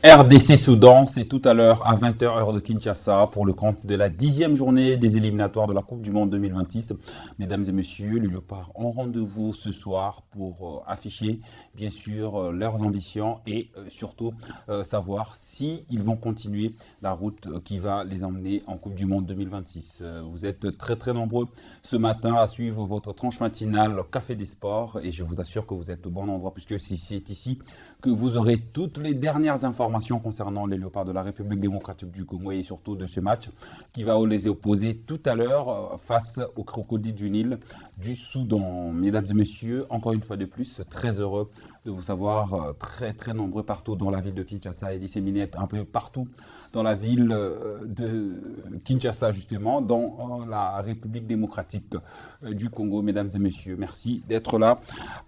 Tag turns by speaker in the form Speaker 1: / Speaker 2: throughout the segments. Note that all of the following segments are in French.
Speaker 1: RDC Soudan, c'est tout à l'heure à 20h heure de Kinshasa pour le compte de la 10e journée des éliminatoires de la Coupe du Monde 2026. Mesdames et messieurs, les Léopards ont rendez-vous ce soir pour afficher bien sûr leurs ambitions et surtout savoir si ils vont continuer la route qui va les emmener en Coupe du Monde 2026. Vous êtes très très nombreux ce matin à suivre votre tranche matinale Café des Sports et je vous assure que vous êtes au bon endroit puisque c'est ici que vous aurez toutes les dernières informations concernant les Léopards de la République démocratique du Congo et surtout de ce match qui va les opposer tout à l'heure face aux crocodiles du Nil du Soudan. Mesdames et messieurs, encore une fois de plus, très heureux de vous savoir très très nombreux partout dans la ville de Kinshasa et disséminés un peu partout dans la ville de Kinshasa justement, dans la République démocratique du Congo. Mesdames et messieurs, merci d'être là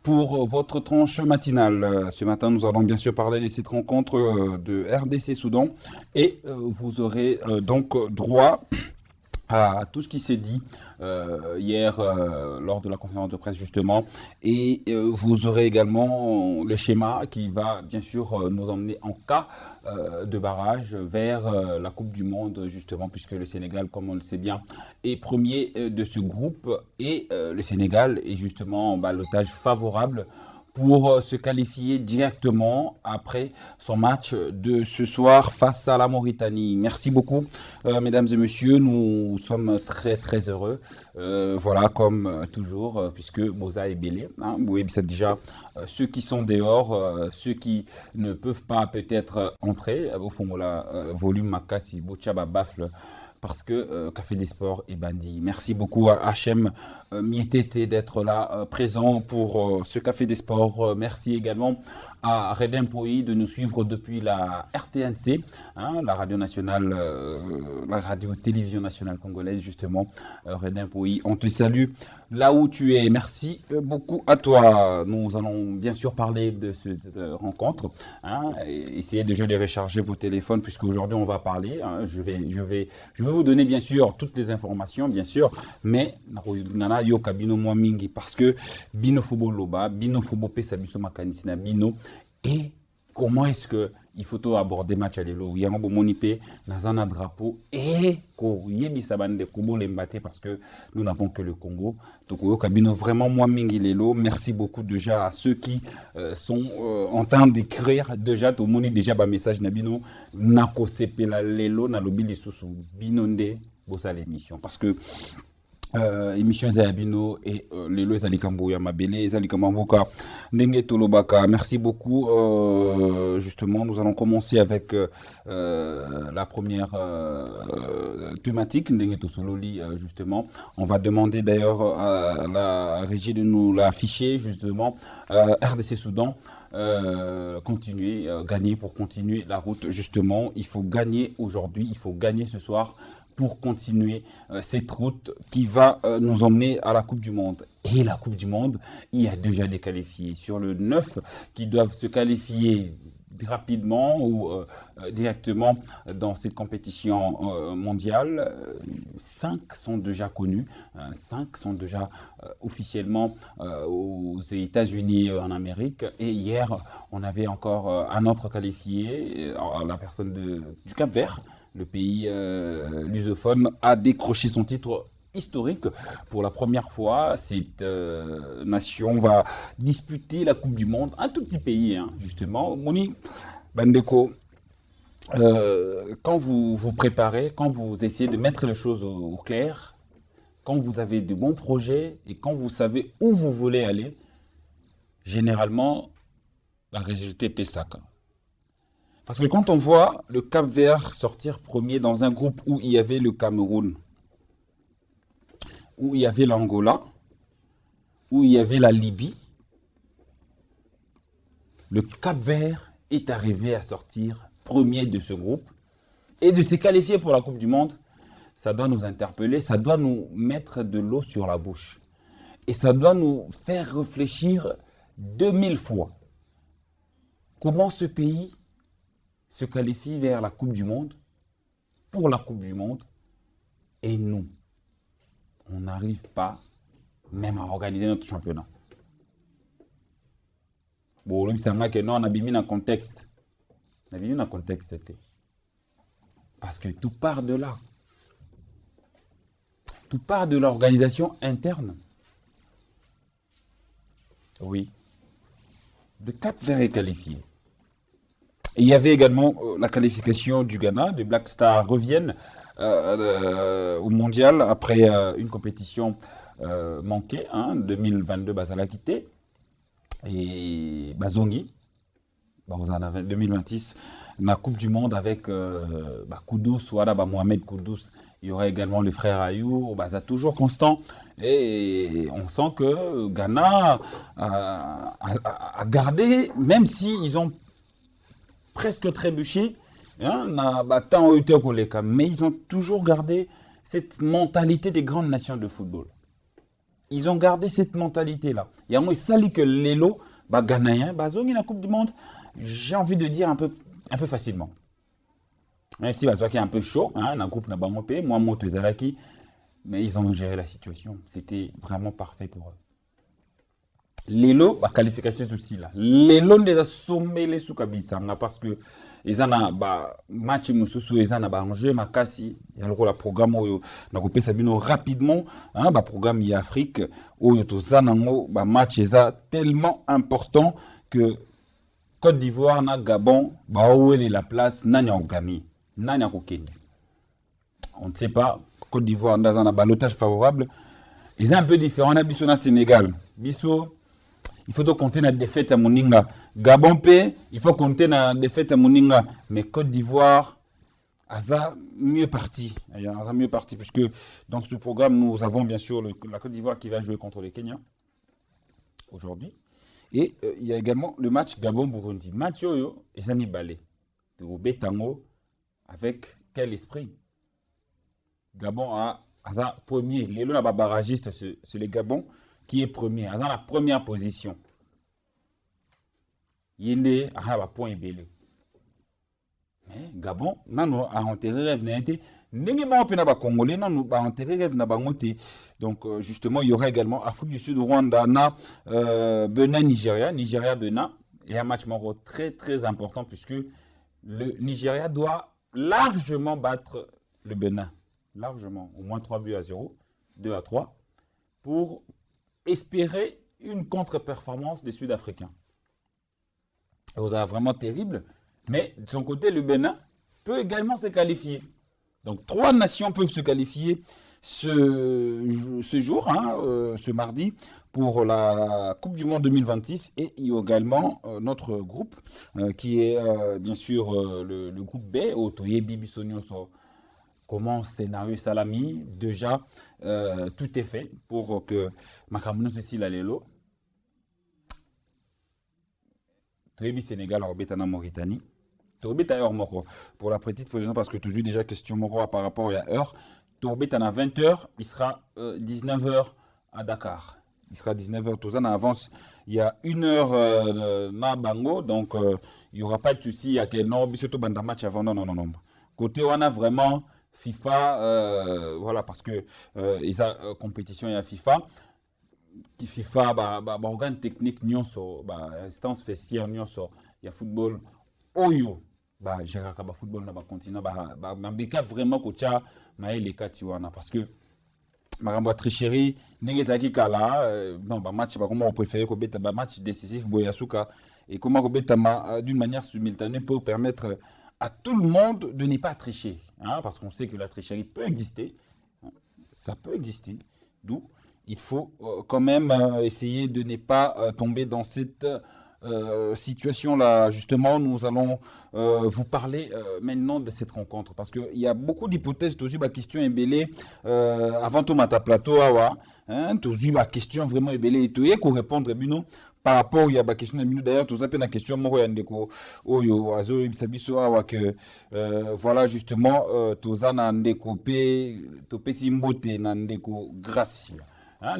Speaker 1: pour votre tranche matinale. Ce matin, nous allons bien sûr parler de cette rencontre de RDC Soudan et vous aurez donc droit à tout ce qui s'est dit hier lors de la conférence de presse justement et vous aurez également le schéma qui va bien sûr nous emmener en cas de barrage vers la Coupe du Monde justement puisque le Sénégal comme on le sait bien est premier de ce groupe et le Sénégal est justement en ballottage favorable pour se qualifier directement après son match de ce soir face à la Mauritanie. Merci beaucoup, mesdames et messieurs. Nous sommes très très heureux. Voilà, comme toujours, puisque Boza est belé. Hein, oui, c'est déjà ceux qui sont dehors, ceux qui ne peuvent pas peut-être entrer. Au fond, voilà, volume Makassi, Bochaba Bafle parce que Café des Sports est bandit. Merci beaucoup à Hachem Mietete d'être là présent pour ce Café des Sports. Merci également à Redem Poyi de nous suivre depuis la RTNC, hein, la radio nationale, la radio-télévision nationale congolaise justement. Redem Poyi, on te salue là où tu es. Merci beaucoup à toi. Nous allons bien sûr parler de cette rencontre, hein, et essayer déjà de recharger vos téléphones puisque aujourd'hui on va parler. Hein, je vais vous donner bien sûr toutes les informations, bien sûr, mais nana yo kabino moi mingi parce que bino fubo loba, bino fubo pesa biso makanisi na bino et comment est-ce que il faut aborder match à l'élo yango bomoni pe nazana drapeau et ko yebisa bande kubo lembate parce que nous n'avons que le Congo donc yo kabino vraiment moi mingi lelo. Merci beaucoup déjà à ceux qui sont en train d'écrire déjà to moni déjà ba message na bino nako sepela lelo na lobi lisusu binonde bossa l'émission parce que émission Zayabino et Lelo Zalikambo Yamabele Zalikamamboka Ndenge Tolobaka. Merci beaucoup. Justement, nous allons commencer avec la première thématique Ndenge Tosololi justement. On va demander d'ailleurs à la régie de nous l'afficher justement. RDC Soudan continuer gagner pour continuer la route justement. Il faut gagner aujourd'hui, il faut gagner ce soir pour continuer cette route qui va nous emmener à la Coupe du Monde. Et la Coupe du Monde, il y a déjà des qualifiés. Sur le 9 qui doivent se qualifier rapidement ou directement dans cette compétition mondiale, 5 sont déjà connus, 5 sont déjà officiellement aux États-Unis en Amérique. Et hier, on avait encore un autre qualifié, la personne du Cap-Vert. Le pays lusophone a décroché son titre historique. Pour la première fois, cette nation va disputer la Coupe du Monde. Un tout petit pays, hein, justement. Moni Bandeko, quand vous vous préparez, quand vous essayez de mettre les choses au clair, quand vous avez de bons projets et quand vous savez où vous voulez aller, généralement, la résultat est Pessaka. Parce que quand on voit le Cap-Vert sortir premier dans un groupe où il y avait le Cameroun, où il y avait l'Angola, où il y avait la Libye, le Cap-Vert est arrivé à sortir premier de ce groupe et de se qualifier pour la Coupe du Monde. Ça doit nous interpeller, ça doit nous mettre de l'eau sur la bouche. Et ça doit nous faire réfléchir 2000 fois. Comment ce pays se qualifie vers la Coupe du Monde, pour la Coupe du Monde, et nous, on n'arrive pas même à organiser notre championnat. Bon, on a mis un contexte. na venu na contexte te. Parce que tout part de là. Tout part de l'organisation interne. Oui. Le Cap-Vert est qualifié. Et il y avait également la qualification du Ghana. Les Black Stars reviennent au mondial après une compétition manquée. 2022, Bazala quitté. Et Bazongi. On a 2026, la Coupe du Monde avec Koudous, voilà, Mohamed Koudous. Il y aura également le frère Ayou, ça toujours constant. Et on sent que Ghana a gardé, même s'ils ont presque trébuché, mais ils ont toujours gardé cette mentalité des grandes nations de football. Ils ont gardé cette mentalité-là. Il y a un sali que l'élo, Ghanéen, Zongi la Coupe du Monde, j'ai envie de dire un peu facilement. Même si c'est un peu chaud, un groupe n'a pas monté, moi, Moto Zalaki, mais ils ont géré la situation. C'était vraiment parfait pour eux. L'élo, la qualification aussi là. L'élo les a sommés les sous-kabisa, parce que ils ont un match mususu, ils ont un enjeu, makasi, il y a le programme où on a coupé Sabino rapidement, programme y Afrique où il y a un match tellement important que Côte d'Ivoire, na Gabon, où est la place, n'a gagné, n'a gagné. On ne sait pas. Côte d'Ivoire, dans un ballottage favorable, ils sont un peu différents. On a Bissau na Sénégal. Bissau, il faut compter la défaite à Moninga. Gabon P, il faut compter la défaite à Moninga. Mais Côte d'Ivoire, ça mieux parti. Mieux parti, puisque dans ce programme, nous avons bien sûr la Côte d'Ivoire qui va jouer contre le Kenya aujourd'hui. Et il y a également le match Gabon-Burundi. Match Yoyo et Sami Balé. Au Bétango, avec quel esprit? Gabon a premier. Les lois barragistes, c'est le Gabon qui est premier. Dans la première position. Yende a point belé. Mais Gabon, nous a enterré rêve n'était. N'engagement pe na ba Congolais, nous ba enterré rêve na bangote. Donc justement, il y aura également Afrique du Sud, Rwanda, Benin, Nigeria, Benin. Et un match moro très très important puisque le Nigeria doit largement battre le Benin. Largement, au moins 3-0, 2-3, pour espérer une contre-performance des Sud-Africains. C'est vraiment terrible, mais de son côté, le Bénin peut également se qualifier. Donc, 3 nations peuvent se qualifier ce jour, ce mardi, pour la Coupe du Monde 2026. Et il y a également notre groupe, qui est bien sûr le groupe B, Otoye Bibisonio. Comment scénario Salami, déjà tout est fait pour que Makamounos aussi la Lelo. Toyebi Sénégal, Orbetana Mauritanie. Torbeta heure Moro. Pour la petite position, parce que tu as déjà question Moro par rapport à heure. Torbetana 20h, il sera 19h à Dakar. Il sera 19h. Tozana avance. Il y a 1 heure na Bango, donc il n'y aura pas de souci. Il y a que non, bisoto banda match avant. Non. Côté, on a vraiment FIFA, voilà, parce que ils ont compétition et à FIFA. FIFA, organe technique, nyonso, instance fessière, nyonso, il y a football, oyo, j'ai un football dans le continent, mais vraiment, kocha, les cas, tu vois, parce que, ma tricherie, n'engagez kala, non, match, comment on préfère que match décisif, boyasuka, et comment d'une manière simultanée pour permettre à tout le monde de ne pas tricher, parce qu'on sait que la tricherie peut exister, ça peut exister, d'où il faut quand même essayer de ne pas tomber dans cette situation-là. Justement, nous allons vous parler maintenant de cette rencontre, parce qu'il y a beaucoup d'hypothèses. Tu as ma question est belle avant tout mata plateau, tu as ma question vraiment est belle et tu as pour répondre Bino par rapport il y a ma question d'ailleurs tu as la question moro yandeko oyo azo bisabiso awa que voilà justement tu as ndeko pe to pe simbote na ndeko Gracia.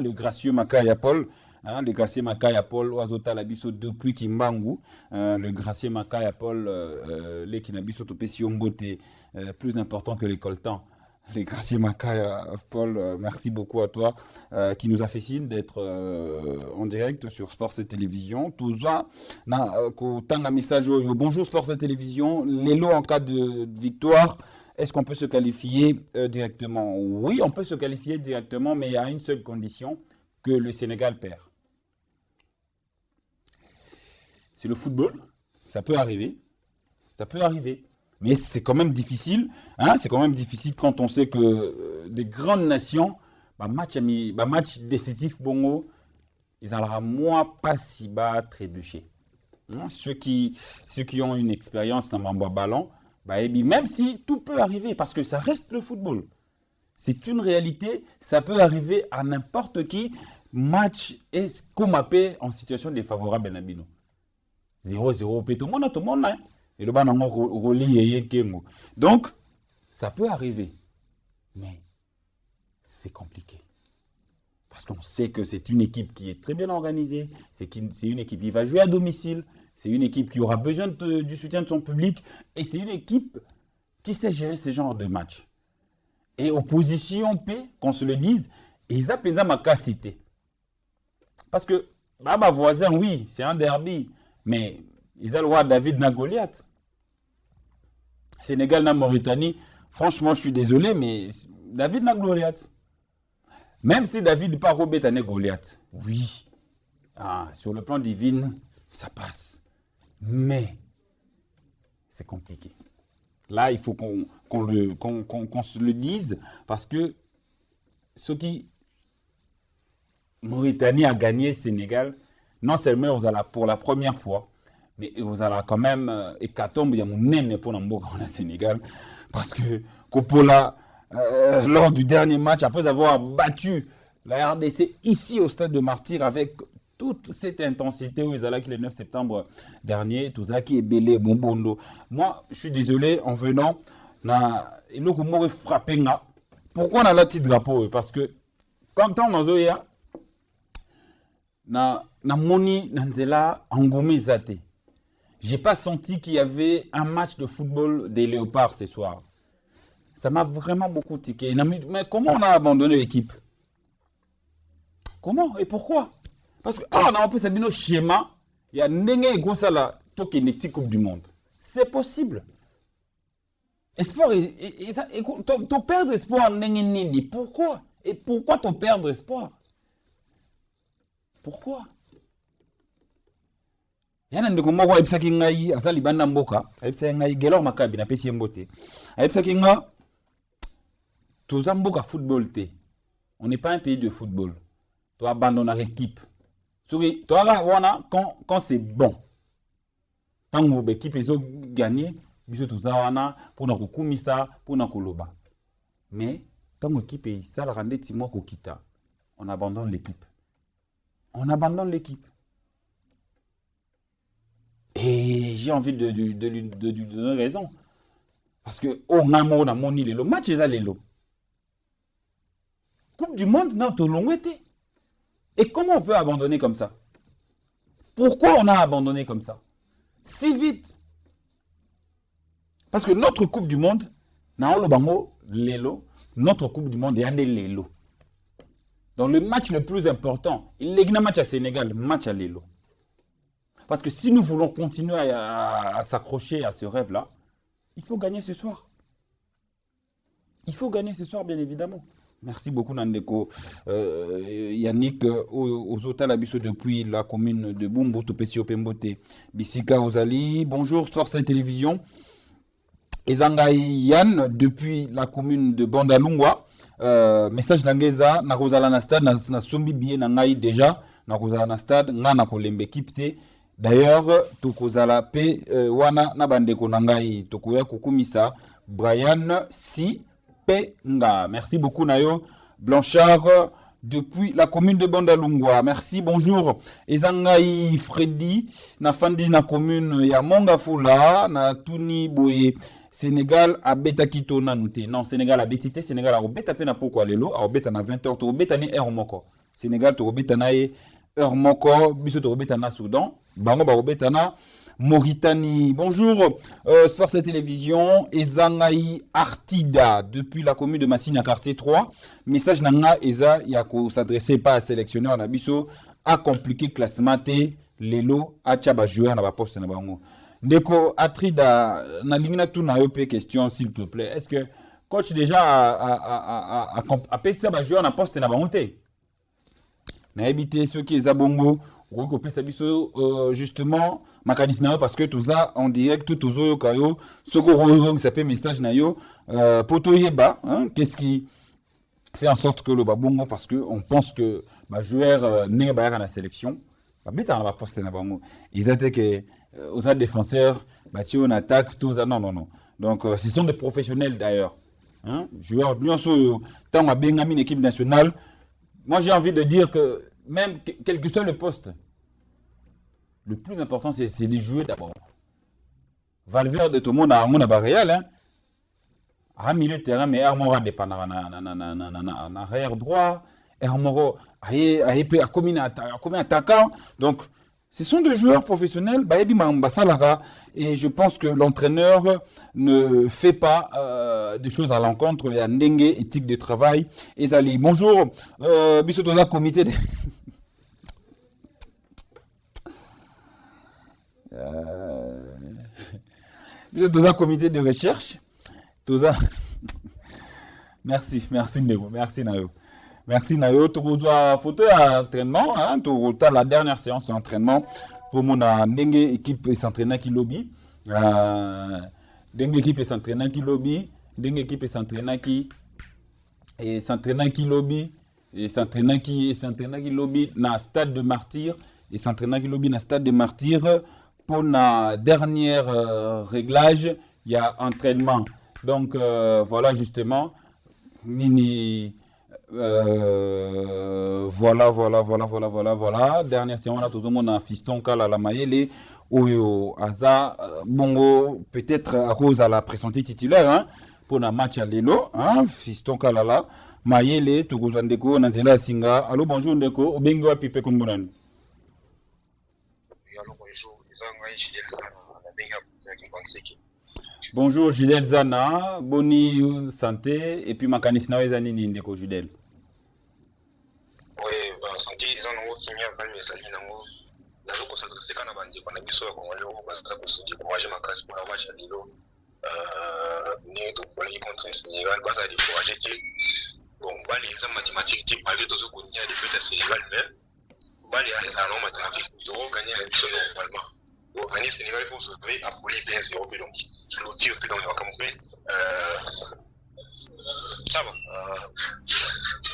Speaker 1: Le gracieux Makaya Paul, le gracieux Makaya Paul, Oazota Labiso depuis Kimbangu, le gracieux Makaya Paul, les Kinabiso Topesi Ombote, plus important que les coltans. Les Gracier Maka, Paul, merci beaucoup à toi qui nous a fait signe d'être en direct sur Sports et Télévision. Tout ça, un message bonjour Sports et Télévision. L'élo en cas de victoire, est-ce qu'on peut se qualifier directement? Oui, on peut se qualifier directement, mais à une seule condition, que le Sénégal perd. C'est le football, ça peut arriver, ça peut arriver. Mais c'est quand même difficile, hein? C'est quand même difficile quand on sait que des grandes nations, match décisif, bongo, ils allaient moi pas si bas trébucher. Hein? Ceux qui ont une expérience dans le ballon, même si tout peut arriver, parce que ça reste le football. C'est une réalité, ça peut arriver à n'importe qui. Match est comme appelé en situation défavorable, Nabino. 0-0, tout le monde, hein? Et le ballon relie. Donc, ça peut arriver. Mais c'est compliqué. Parce qu'on sait que c'est une équipe qui est très bien organisée. C'est une équipe qui va jouer à domicile. C'est une équipe qui aura besoin du soutien de son public. Et c'est une équipe qui sait gérer ce genre de match. Et opposition P, qu'on se le dise, ils appellent ma capacité. Parce que, voisin, oui, c'est un derby. Mais ils ont le roi David na Goliath. Sénégal na Mauritanie, franchement, je suis désolé, mais David na Goliath. Même si David n'est pas Robert na Goliath, oui, sur le plan divin, ça passe. Mais c'est compliqué. Là, il faut qu'on se le dise, parce que ce qui Mauritanie a gagné Sénégal, non seulement pour la première fois, mais vous allez quand même hécatombe, il y a mon nez pour le Sénégal. Parce que Coppola, lors du dernier match, après avoir battu la RDC ici au stade de Martyr avec toute cette intensité où ils allaient le 9 septembre dernier, tout ça qui est belé, bonbondo. Moi, je suis désolé, en venant, il m'aurait frappé. Pourquoi on a le petit drapeau? Parce que quand on a na moni nanzela angomé zate. J'ai pas senti qu'il y avait un match de football des Léopards ce soir. Ça m'a vraiment beaucoup tiqué. Mais comment on a abandonné l'équipe? Comment et pourquoi? Parce que on a un peu sabino schéma, il y a Nenge Gosala Tokeneti Coupe du Monde. C'est possible. Espoir ton perdre espoir Nenge Nini. Pourquoi? Et pourquoi ton perdre espoir? Pourquoi? Yana ndeko moko ayebisaki ngai aza libanda mboka ayebisaki ngai Gelor Makabi na pesi mbote ayebisaki nga toza mboka football te, on n'est pas un pays de football, tu abandonnes l'équipe soki to wana quand c'est bon tango l'équipe ezo gagner biso toza wana pona kokumisa pona koloba, mais tango équipe esalaka ndeti moko kita on abandonne l'équipe. On abandonne l'équipe. Et j'ai envie de lui donner raison. Parce que, on a moni le match, c'est le Coupe du Monde, non, tout long été. Et comment on peut abandonner comme ça? Pourquoi on a abandonné comme ça? Si vite. Parce que notre Coupe du Monde, notre Coupe du Monde est un Lelo. Dans le match le plus important, il y a un match à Sénégal, match à Lelo. Parce que si nous voulons continuer à s'accrocher à ce rêve-là, il faut gagner ce soir. Il faut gagner ce soir, bien évidemment. Merci beaucoup, Nandeko. Yannick, aux hôtels Abisso depuis la commune de Bumbu, Topesio Pembote, Bissika Ozali. Bonjour, Sports et Télévision. Ezangai Yann, depuis la commune de Bandalungwa. Message d'Angeza, na Rosala na stade, na Sombi Bien Nangai déjà, na Rosala na stade, na Kolembe Kipte. D'ailleurs, Tokozala P, Wana Nabandeko Nangai, Tokoya Kukumisa, Brian Si Penga. Merci beaucoup, Nayo. Blanchard, depuis la commune de Bandalungwa. Merci, bonjour. Ezangai Freddy, na Fandi na commune ya Mongafula, na Tuni Boye. Sénégal a beta kito nanute. Non, Sénégal a betité. Sénégal a beta pena poko lelo. A beta na 20h. To beta ni heure moko. Sénégal to beta na heure moko. Biso to beta na Soudan. Bango ba beta na Mauritanie. Bonjour, Sport et Télévision, Ezangaï Artida, depuis la commune de Massina, quartier 3. Message nanga Eza, Yako s'adressait pas à sélectionneur Nabiso, a compliqué classement T, Lelo, a tchaba joueur na poste na bango. Ndeko Atrida, na lingna tout na yope question s'il te plaît. Est-ce que coach déjà a payé ça joueur na poste na bango T? Na évité ceux qui est abongo. Justement mécanisme parce que tout ça en direct tout zo kayo ce que ça fait message na yo poto yeba qu'est-ce qui fait en sorte que le babongo parce que on pense que ba joueur n'est pas dans la sélection ba beta na ba poste na bango ils étaient que aux défenseurs ba ti on attaque tout ça non donc ce sont des professionnels d'ailleurs joueurs nyonso tant a bengami une équipe nationale. Moi j'ai envie de dire que même quel que soit le poste, le plus important, c'est de jouer d'abord. Valverde, tout le monde a un Réal. À milieu de terrain, mais Armora dépend en arrière droit. Armora a commis attaquant. Donc, ce sont des joueurs professionnels. Et je pense que l'entraîneur ne fait pas des choses à l'encontre. Il y a une éthique de travail. Et Zali, bonjour. Bissotosa, comité de... Tous un comité de recherche. Tous un... Merci Nego. Merci Nayo. Merci Nayo. Tu reçois photo d'entraînement. Tu as la dernière séance d'entraînement pour mon équipe s'entraîner qui lobby. Équipe s'entraîner qui lobby. Équipe s'entraîner qui et s'entraîner qui lobby et s'entraîner qui lobby dans stade de Martyrs et s'entraîner qui lobby dans stade de Martyrs. Pour la dernière réglage, il y a entraînement. Donc voilà justement. Voilà. Dernière séance, on a tout le monde en fiston kala la maïele. Oyo Aza Bongo peut-être à cause à la pressenti titulaire pour le match à Lelo. Fiston kala la maïele tout le ndeko Nanzela Singa. Allô bonjour ndeko. Obengo a pipe kumbunan. Bonjour Judel Zana, boni santé et puis makanis na weza nini ndeko Judel.
Speaker 2: Oui, santé ezana ngo kimia ba mesali nango. Nazo ko s'adresser kana bandi kwa biso ko ngalo ko baza ko se décourager makasi pour la match à Lilo. Ni to pour les contre Sénégal ba ça décourager qui bon ba les examens mathématiques qui malgré tout ce qu'on y a des fêtes à Sénégal mais ba les examens mathématiques to gagner la mission normalement. Au gagner Sénégal il faut se trouver à pour les 15 euros donc le tir que dans le campé ça va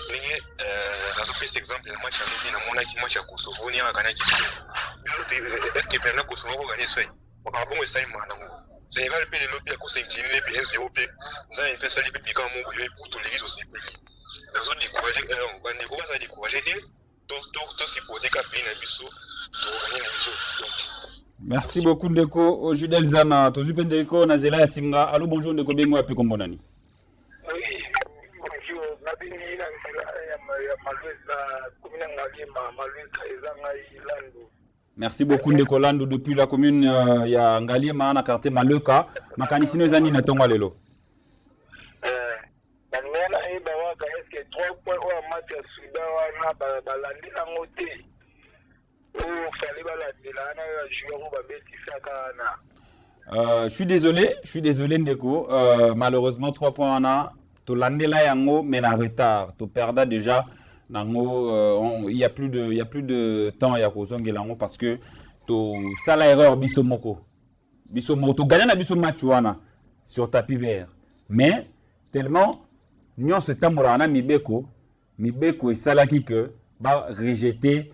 Speaker 2: mais dans ce exemple le match à Libye na mona qui match à Kosovo ni à gagner qui est-ce que permet Kosovo gagner ça on va bon essayer maintenant Sénégal peut le lobby à cause incliné puis 1-0 puis nous avons fait ça les puis quand mon pour tous les aussi les autres décourager on va négocier décourager tout c'est pour des capines à biso pour gagner la biso
Speaker 1: merci beaucoup ndeko Judel Zana tozupendeko na zela ya singa. Allô bonjour ndeko bengo ape kombonani.
Speaker 3: Oui bonjour nabini na ya malweza commune Ngalima malweza ezangai Landu.
Speaker 1: Merci beaucoup ndeko Landu depuis la commune ya Ngalima na quartier Maleka makanisino ezani na tonga lelo.
Speaker 3: Nana eba waka eske 3 points au match ya Soudan wana balandi na ngote.
Speaker 1: Je suis désolé Ndeko. Malheureusement 3 points en a. To landela yango mais en retard. To perda déjà nango il y a plus de temps ya kozongela yango parce que to sala erreur bisomoko to gagner na biso match wana sur tapis vert. Mais tellement nyon se tamora na mibeko et salaki que ba rejeter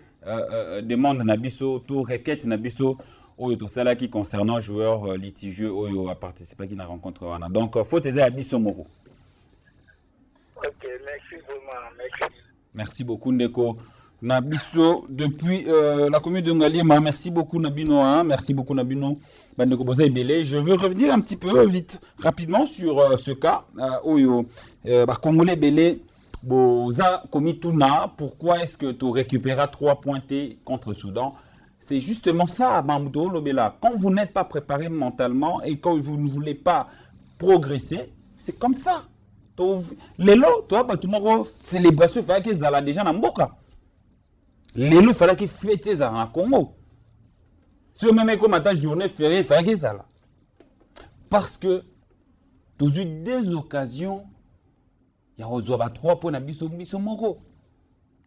Speaker 1: demande nabiso tout requête nabiso oyo to sala qui concernant joueurs litigieux oyo a participé qui na rencontre wana donc faut tes abiso moko.
Speaker 3: OK, merci vraiment,
Speaker 1: merci beaucoup ndeko nabiso depuis la commune de Ngalima. Merci beaucoup Nabino merci beaucoup Nabino bandeko boza ebele. Je veux revenir un petit peu vite rapidement sur ce cas oyo ba congolais belé Boza Komituna, pourquoi est-ce que tu récupéreras 3 points contre Soudan? C'est justement ça, Mahmoudou Lobela. Quand vous n'êtes pas préparé mentalement et quand vous ne voulez pas progresser, c'est comme ça. Lelo, toi, tout le monde, célébration, il fallait qu'ils aient déjà dans Mboka. Lelo, il fallait qu'ils fêtent ça en Congo. Si même comme à ta journée fériée, il fallait qu'ils aient là. Parce que, dans eu des occasions, il y a eu 3 points à Bisso Moro.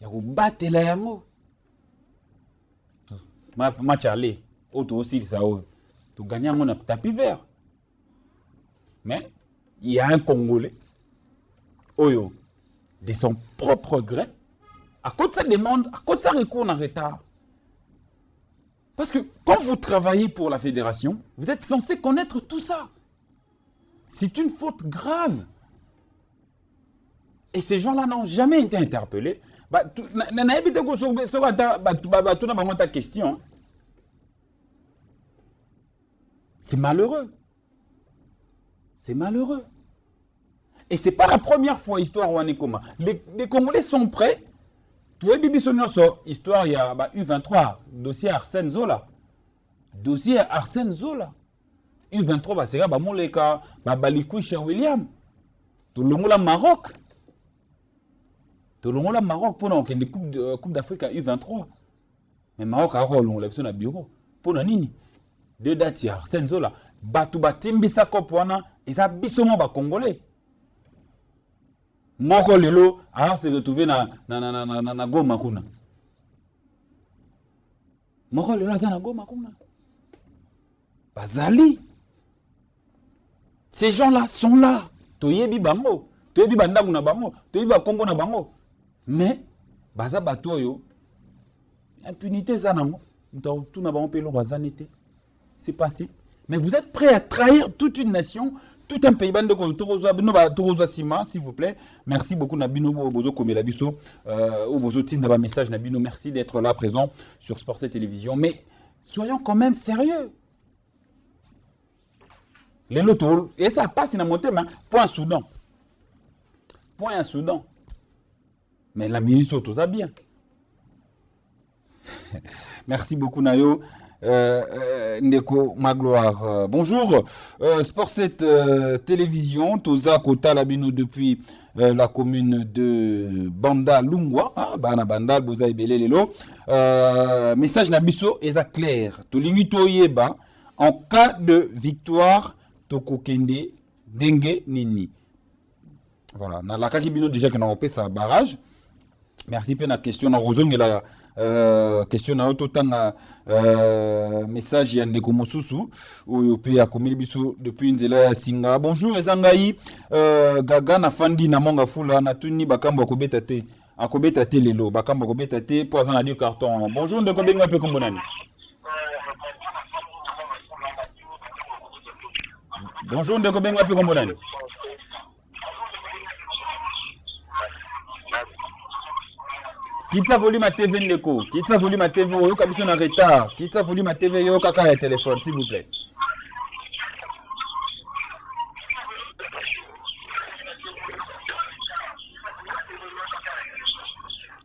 Speaker 1: Il y a eu battre la yango. Match aller, auto aussi, ça, tu gagnes un tapis vert. Mais, il y a un Congolais, Oyo, de son propre gré, à cause de sa demande, à cause de sa recours en retard. Parce que quand vous travaillez pour la fédération, vous êtes censé connaître tout ça. C'est une faute grave. Et ces gens-là n'ont jamais été interpellés. C'est malheureux. C'est malheureux. Et ce n'est pas la première fois, histoire Wanekoma. Les Congolais sont prêts. Tout est histoire, il y a U23, dossier Arsène Zola. Dossier Arsène Zola. U23, c'est là, Moleka, Balikoucha William. Tout le monde Maroc. Tout le monde Maroc pour qu'il y ait une Coupe d'Afrique à U23. Mais Maroc a un bureau. Pour nini. Deux dates, il y a Arsène Zola. Batouba Timbisa Kopwana, et ça bissomo ba Congolais. Moko lelo, alors se retrouver na Goma kuna. Moko lelo na Goma kuna. Bazali. Ces gens-là sont là. Toyebi bango, toyebi bandagu na bango, toyebi ba kombo na bango. Mais baza batoyo impunité ça nango. Tout na bango pelo bazanité. C'est passé. Mais vous êtes prêts à trahir toute une nation, tout un pays. Sima, s'il vous plaît. Merci beaucoup, Nabino Bozo Komelabiso, ou Bozo Tin message Nabino. Merci d'être là présent sur Sport Télévision. Mais soyons quand même sérieux. Les lotos, et ça passe, il a monté, mais point Soudan. Point Soudan. Mais la ministre tout ça bien. Merci beaucoup, Nayo. Ndeko Magloire. Bonjour, Sport 7 Télévision, Toza Kota Labino depuis la commune de Banda Lungwa, Bana Banda, Boza Ebele Lelo. Message Nabiso Eza clair. Tolingi Toyeba, en cas de victoire, Toko Kende, Dengue Nini. Voilà, na la Kakibino déjà qu'on a repéré sa barrage. Merci pour la question. On a rosé la question na ototanga message ya ndeko mosusu oyo pe ya komeli biso depuis nzela ya singa. Bonjour ezangai gaga na fandi na monga fula na tuni bakambo akobeta te lelo bakambo akobeta te po azana dio carton. Bonjour ndeko benga pe kombonani. Bonjour ndeko benga pe kombonani. Kitsa volume à TV Ndeko, Kitsa volume à TV Oyo Kabiso en retard, Kitsa volume à TV Yo Kaka et téléphone s'il vous plaît.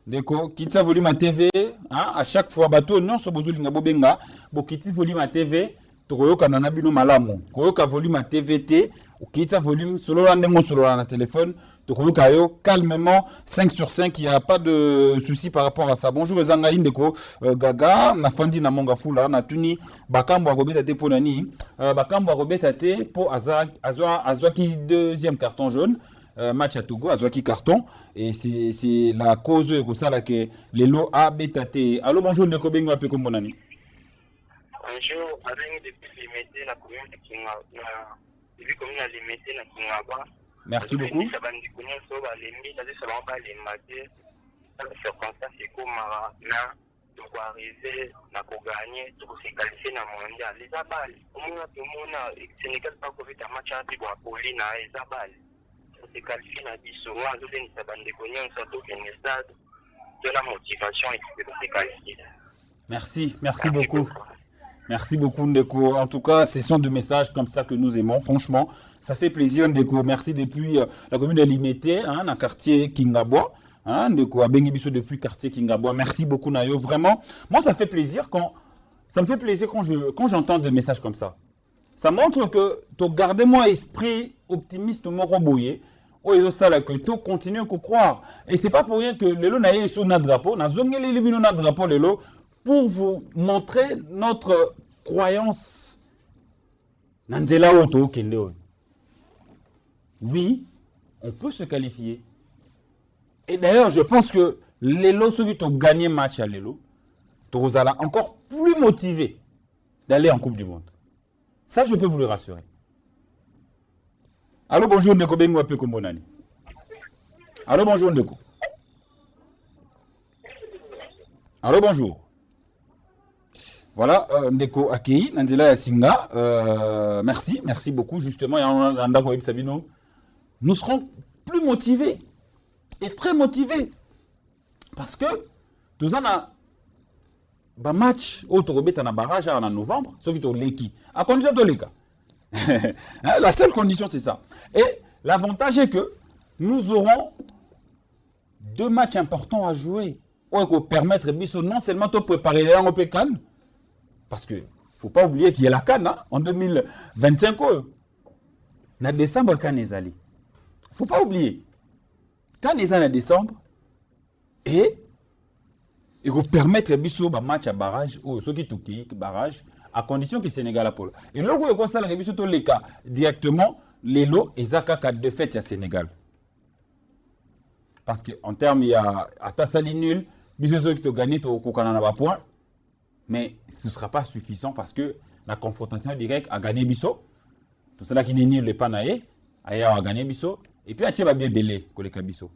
Speaker 1: Ndeko, Kitsa volume à TV, hein, à chaque fois bateau non so bozo linga bobenga, bo Kitsa volume à TV, to kanana bino malamu. Koyoka volume à TVT, ou Kitsa volume solo la ndengo solo na téléphone. Donc, calmement, 5 sur 5, il n'y a pas de souci par rapport à ça. Bonjour, Zangaï Ndeko, Gaga, Nafandi Namonga Fula, Natuni, Bakambo Robetate Ponani, Bakambo Robetate pour Azwaki, deuxième carton jaune, match à Togo, Azwaki carton, et c'est la cause que ça là que les lots a bétaté. Allô, bonjour, Ndeko Bengo Ape Kombonani.
Speaker 3: Bonjour, avec depuis limité la commune de Kinga, depuis commune à limité la Kinga.
Speaker 1: Merci beaucoup. Merci beaucoup. Merci beaucoup Ndeko. En tout cas, ce sont des messages comme ça que nous aimons. Franchement, ça fait plaisir Ndeko. Merci depuis la commune de Limité, dans le quartier Kingabwa. Ndeko a Bengibiso depuis le quartier Kingabwa. Merci beaucoup Nayo. Vraiment, moi ça fait plaisir quand ça me fait plaisir quand j'entends des messages comme ça. Ça montre que tu gardes moi esprit optimiste, mon roboyer. Oh, et ça là que tu continues à croire. Et c'est pas pour rien que les lots n'aient sur notre drapeau, notre drapeau les lots pour vous montrer notre croyance. Oui, on peut se qualifier. Et d'ailleurs, je pense que les lots, ceux qui ont gagné match à l'élo, tu seras encore plus motivé d'aller en Coupe du Monde. Ça, je peux vous le rassurer. Allô, bonjour, Ndeko Bengo Ape Kombonani. Allô, bonjour, Ndeko. Allô, bonjour. Voilà, Ndeko Akei, Nandela Yasinga. Merci beaucoup. Justement, Sabino. Nous serons plus motivés. Et très motivés. Parce que, nous avons un match au Torobet en barrage en novembre, ceux qui ont l'équipe. À condition de l'équipe. La seule condition, c'est ça. Et l'avantage est que nous aurons 2 matchs importants à jouer. Pour permettre non seulement de préparer un OPCAN, parce qu'il ne faut pas oublier qu'il y a la CAN en 2025. En décembre, CAN est allé. Il ne faut pas oublier. CAN est allé en décembre. Et il faut permettre un match à barrage, ou ceux qui toquent barrage, à condition que le Sénégal a pour. Et là où il y a ça, les cas directement, les lots et Zakaka de fait, il y a Sénégal. Parce qu'en termes, il y a Tassali nul, ceux qui ont gagné, tu as point. Mais ce ne sera pas suffisant parce que la confrontation directe a gagné Bisso. Tout cela qui n'est ni le panaye, a gagné Bisso. Et puis, il y a bien belé, Koleka Bisso.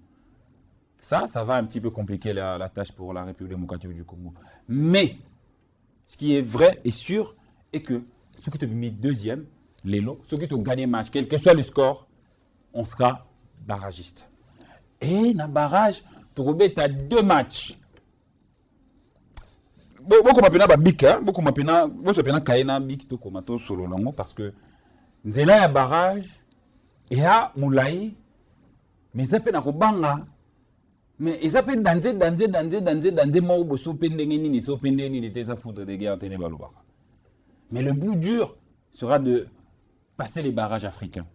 Speaker 1: Ça va un petit peu compliquer la tâche pour la République démocratique du Congo. Mais, ce qui est vrai et sûr, est que ceux qui ont mis deuxième, les lots, ceux qui ont gagné le match, quel que soit le score, on sera barragiste. Et dans le barrage, tu as 2 matchs. Beaucoup m'appellent Bik, beaucoup m'appellent Kaina Bik, tout comme tout solo longo, parce que Nzela ya barrage et à Moulaï, mais ils appellent à Robanga, mais ils appellent danser, moi au so pendengeni ni so pendeni ni tesa foudre de guerre tene baluba. Mais le plus dur sera de passer les barrages africains,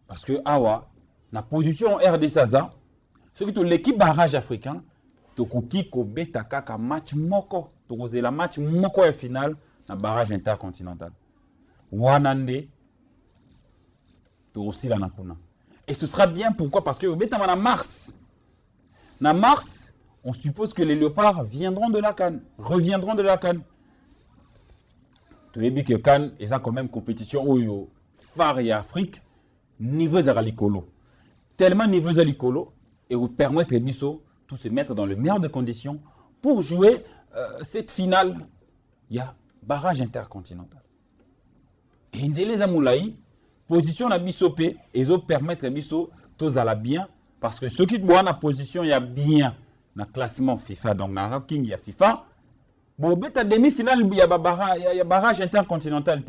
Speaker 1: parce que Awa, la position RD Saza, ceux qui ont l'équipe barrage africain. Tokoki kobeta kaka match moko tokoze la match moko ya finale na barrage intercontinental wanande aussi la nakuna et ce sera bien pourquoi parce que obeta na mars on suppose que les léopards reviendront de la CAN tu ebi que CAN et ça quand même compétition oyo phare et Afrique niveau zalikolo tellement niveau zalikolo et vous permettre biso se mettre dans le meilleur des conditions pour jouer cette finale. Il y a barrage intercontinental. Et Nzele Zamoulaï, position na bisopé, et zo permettre biso tous à la bien, parce que ceux qui boivent la position, il y a bien dans le classement FIFA, donc dans le ranking, il y a FIFA. Bon, beta demi-finale, il y a barrage intercontinental.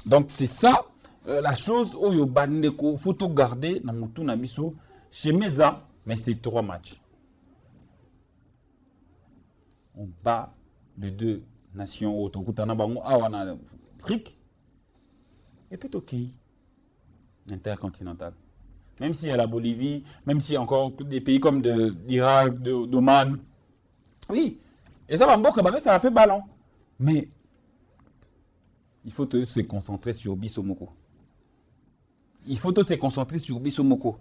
Speaker 1: Donc c'est ça. La chose où il faut tout garder dans Moutou Nabiso chez Meza, mais c'est 3 matchs. On bat les 2 nations autour en Afrique et puis OK. Intercontinental. Même s'il y a la Bolivie, même s'il y a encore des pays comme l'Irak, d'Oman. Oui, et ça va mettre un peu ballon. Mais il faut se concentrer sur Bissomoko. Il faut se concentrer sur Bissomoko.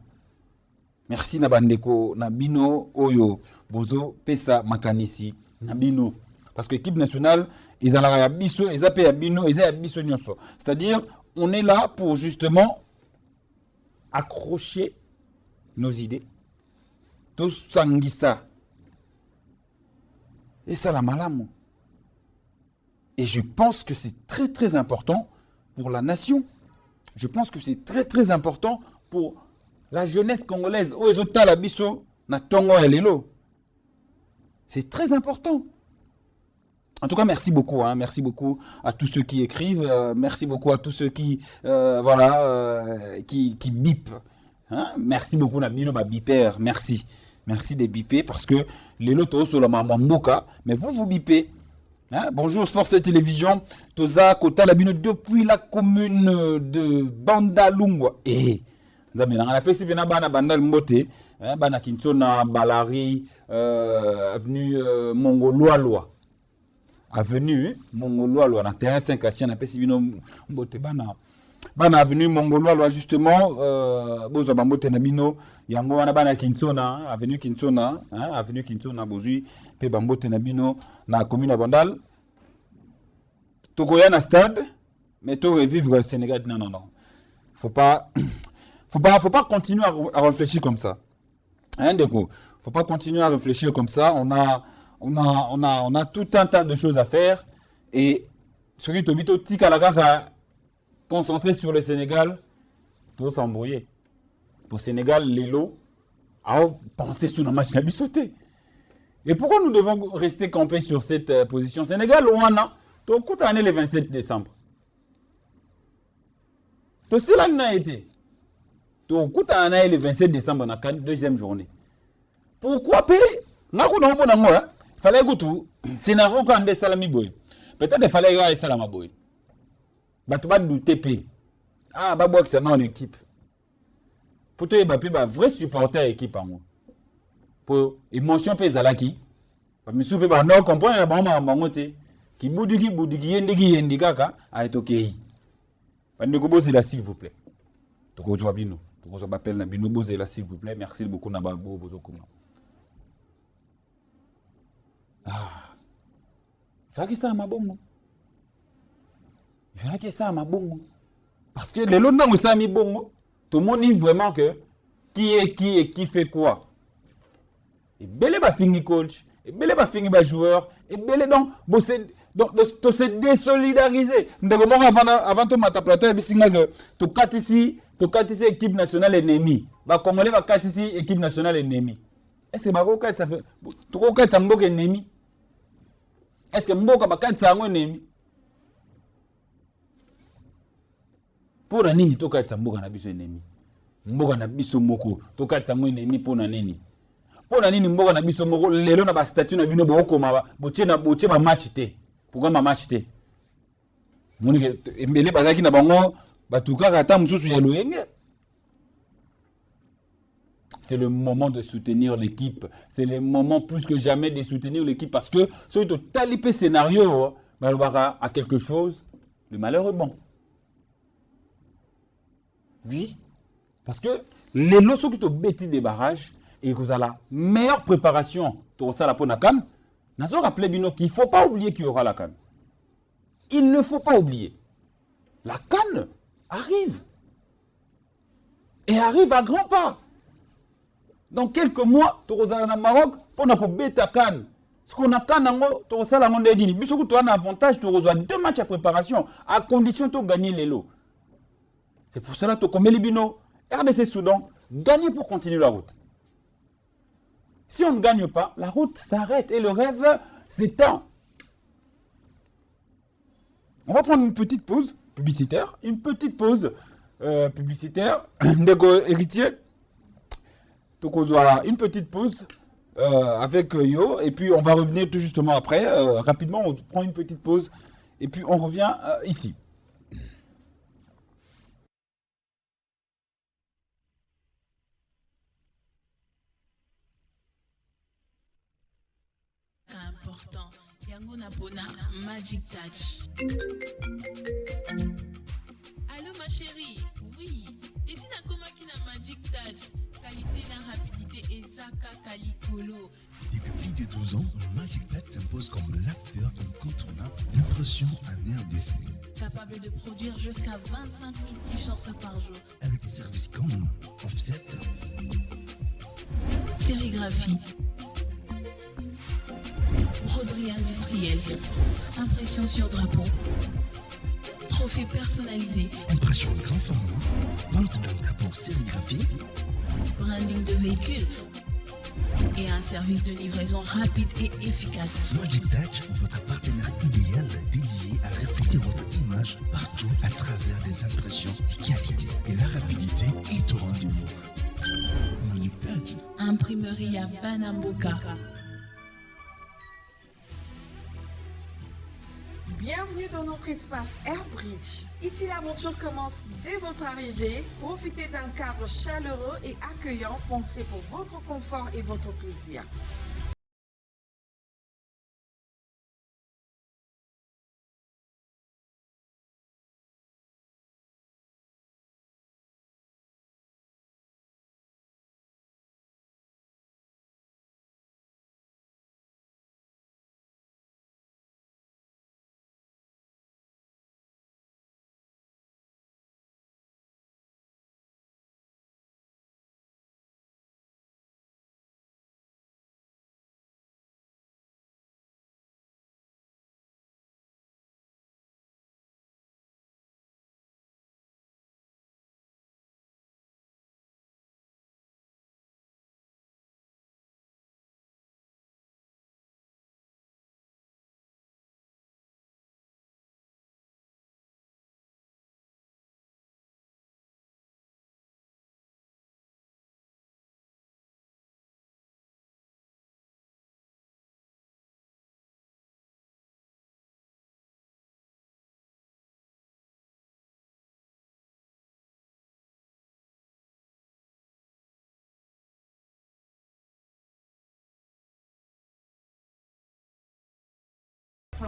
Speaker 1: Merci Nabandeko, Nabino, Oyo, Bozo, Pesa, Makanisi, Nabino. Parce que l'équipe nationale, ils ont la Bisso, ils appellent à Bino, ils ont Bisso Nyonso. C'est-à-dire, on est là pour justement accrocher nos idées. Tous sanguissa. Et ça la malamu. Et je pense que c'est très très important pour la nation. Je pense que c'est très très important pour la jeunesse congolaise. C'est très important. En tout cas, merci beaucoup. Merci beaucoup à tous ceux qui écrivent. Merci beaucoup à tous ceux qui qui bipent. Merci beaucoup, Nabino Biper. Merci. Merci de biper parce que les lotos sur la mamamboka, mais vous bipez. Hein? Bonjour Sport et Télévision, Toza Kota Labino depuis la commune de Bandalungwa. Et Zamena, on a appelé Sibena Bana Bandal Mbote, Bana Kinsona, Balari, avenue Mongoloa. Avenue Mongoloa, dans terrain 5 Assi, on a appelé Sibena Mbote Bana. Bana avenue Mongoloa, justement, Bozo Bambote Nabino, Yango wana bana Kinsona, avenue Kinsona, Bozui, Pe Bambote Nabino, na commune Bandal. Togoya na stade, mais to revivre le Sénégal. Non. Faut pas continuer à réfléchir comme ça. Hein, Deko? Faut pas continuer à réfléchir comme ça. On a tout un tas de choses à faire. Et ce qui est au tika la gare concentré sur le Sénégal, tout s'embrouiller. Pour le Sénégal, les lots, à penser sur la machine à bisauter. Et pourquoi nous devons rester campés sur cette position? Sénégal, on a. Tout coup, année le 27 décembre. Tout cela n'a été. Tout coup, année le 27 décembre, on a la deuxième journée. Pourquoi payer? Il fallait que tout. Scénario quand on salami boy. Peut-être qu'il fallait que salama boy. Tu vas douter payer. Ah, bah, boy, c'est dans l'équipe. Pour te dire, un vrai supporter équipe à moi. Pour émotion pezalaki. Je me souviens pas, non, comprendre, la banque, qui boudigi, yendi kaka, a été ok. Pande ko bozela s'il vous plaît. To ko to bino. To ko so bapel na bino bozela s'il vous plaît. Merci beaucoup na ba bozokuma. Ah. Faki ça mabongo. Faki ça mabongo. Parce que les lots na ça mi bongo. Tout le monde dit vraiment que qui fait quoi. Et belé ba fingi coach, et belé ba fingi ba joueur, et belé donc donc to se désolidariser. Ndego avant to mata plateau bisinga que to katisi équipe nationale ennemie. Ba congolais ba katisi équipe nationale ennemie. Est-ce que ba ko kat ça fait to ko kat mboka ennemi? Est-ce que mboka ba kat ça ngo ennemi? Pour nini to kat mboka na biso ennemi? Mboka na biso moko to kat ça ngo ennemi pour na nini? Pour nini mboka na biso moko lelo na ba statut na bino bo koma ba boche ba match te. Pourquoi ma match te? Monique mbele bazaki na bango batuka kata mususu ya loyenge. C'est le moment de soutenir l'équipe. C'est le moment plus que jamais de soutenir l'équipe parce que ce total scénario à quelque chose, le malheur est bon. Oui, parce que les lots sont qui ont bêtis des barrages et que vous avez la meilleure préparation pour ça la Ponakan. Nous avons rappelé qu'il ne faut pas oublier qu'il y aura la CAN. Il ne faut pas oublier. La CAN arrive. Et arrive à grands pas. Dans quelques mois, tu vas au Maroc pour nous bêta CAN. Ce qu'on a CAN, tu vas la monde dit. Tu as un avantage, tu as 2 matchs à préparation à condition de gagner les lots. C'est pour cela que tu as les bino RDC Soudan, gagner pour continuer la route. Si on ne gagne pas, la route s'arrête et le rêve s'éteint. On va prendre une petite pause publicitaire. Ndeko héritier. Donc on aura une petite pause avec Yo. Et puis on va revenir tout justement après. Rapidement, on prend une petite pause. Et puis on revient ici.
Speaker 4: Important. Yango Napona Magic Touch. Allô ma chérie, oui. Ici na koma ki na Magic Touch. Qualité na rapidité et Zaka Kalikolo.
Speaker 5: Depuis plus de 12 ans, Magic Touch s'impose comme l'acteur incontournable d'impression en RDC.
Speaker 4: Capable de produire jusqu'à 25 000 t-shirts par jour.
Speaker 5: Avec des services comme offset,
Speaker 4: sérigraphie, broderie industrielle, impression sur drapeau, trophée personnalisé,
Speaker 5: impression grand format, vente d'un drapeau sérigraphie,
Speaker 4: branding de véhicules et un service de livraison rapide et efficace.
Speaker 5: Magic Touch, votre partenaire idéal dédié à refléter votre image partout à travers des impressions de qualité. Et la rapidité est au rendez-vous. Magic Touch.
Speaker 4: imprimerie à Banamboka.
Speaker 6: Bienvenue dans notre espace Airbridge. Ici, l'aventure commence dès votre arrivée. Profitez d'un cadre chaleureux et accueillant pensé pour votre confort et votre plaisir.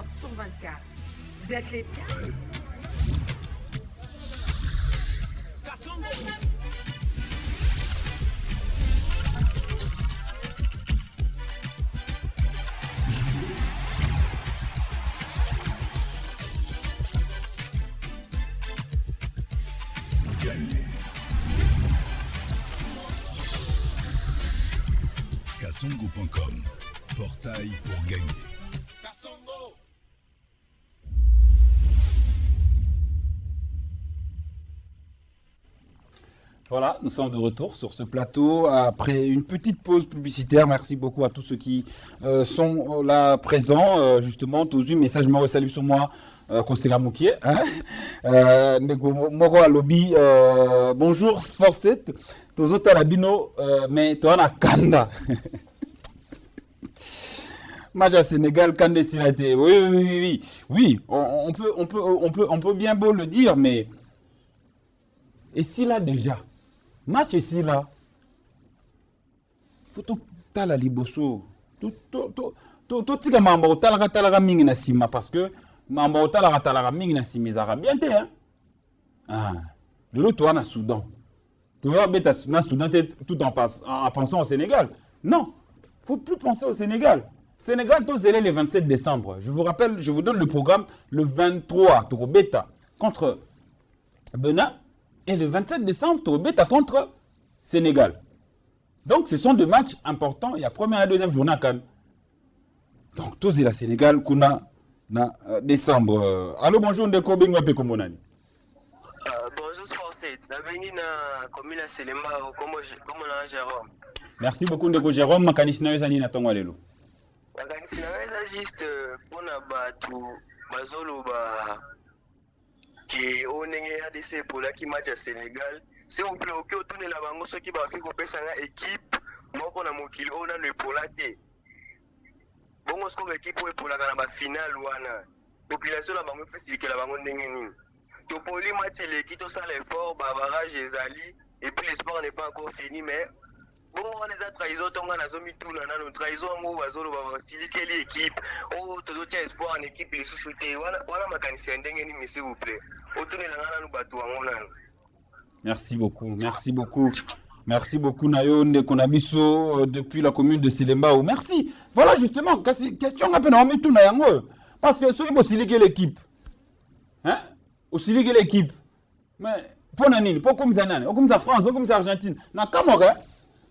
Speaker 6: Sur 24. Vous êtes les
Speaker 5: Kasongo.com, portail pour gagner.
Speaker 1: Voilà, nous sommes de retour sur ce plateau après une petite pause publicitaire. Merci beaucoup à tous ceux qui sont là présents. Justement, tous eu message me salut sur moi, Kosega Moukié. Moro à lobby. Bonjour Sportset. Tozo Talabino, mais toi na Kanda. Match à Sénégal, Kanda Silate. Oui. On peut bien beau le dire, mais et si là déjà. Match ici là, il faut tout la liboso, tout tika mambo talaga mingi na sima parce que mambo talaga mingi na sima zara bien te hein. Ah, de l'autre na Soudan. Tu vas bêta na Soudan tout en pensant au Sénégal. Non, faut plus penser au Sénégal. Sénégal tous le 27 décembre. Je vous rappelle, je vous donne le programme le 23 Toro Beta contre Benin. Et le 27 décembre, Tobeta contre Sénégal. Donc, ce sont deux matchs importants. Il y a première et deuxième journée à Cannes. Donc, tous la Sénégal, Kuna, na décembre. Allô, bonjour, Ndeko Bingo Pekomonani.
Speaker 3: Bonjour, Sportset. Bienvenue na commune à Selema, comme on a Jérôme.
Speaker 1: Merci beaucoup, Ndeko Jérôme. Makanisina Yosani na Tongo Alelo.
Speaker 3: Makanisina Yosa juste pour na batu, bazolo ba. Qui on est ADC pour la qui match à Sénégal. S'il vous plaît, ok, autour de la banque, ceux qui va faire une équipe, moi on a mon kilo, on a le pour la tête. Bon, on se trouve équipe pour la finale ou la population la banque fait que la banque n'est pas. Pour les matchs, l'équipe tout ça l'effort, barrage et Zali, et puis l'espoir n'est pas encore fini, mais bon, on les a trahison, on a zombie tout, on a trahison, on va zolo, on va quelle équipe, oh, tout autre espoir en équipe, les sous-soutés, voilà ma canissien, mais s'il vous plaît.
Speaker 1: Merci beaucoup Nayo Ndekonabiso depuis la commune de Selembao. Merci. Voilà justement, question un peu normale tout Nayango. Parce que ceux qui vont liguer l'équipe. Hein? Aussi liguer l'équipe. Mais pour Nanine, pour comme ça, comme ça France, comme ça Argentine. Na Cameroun,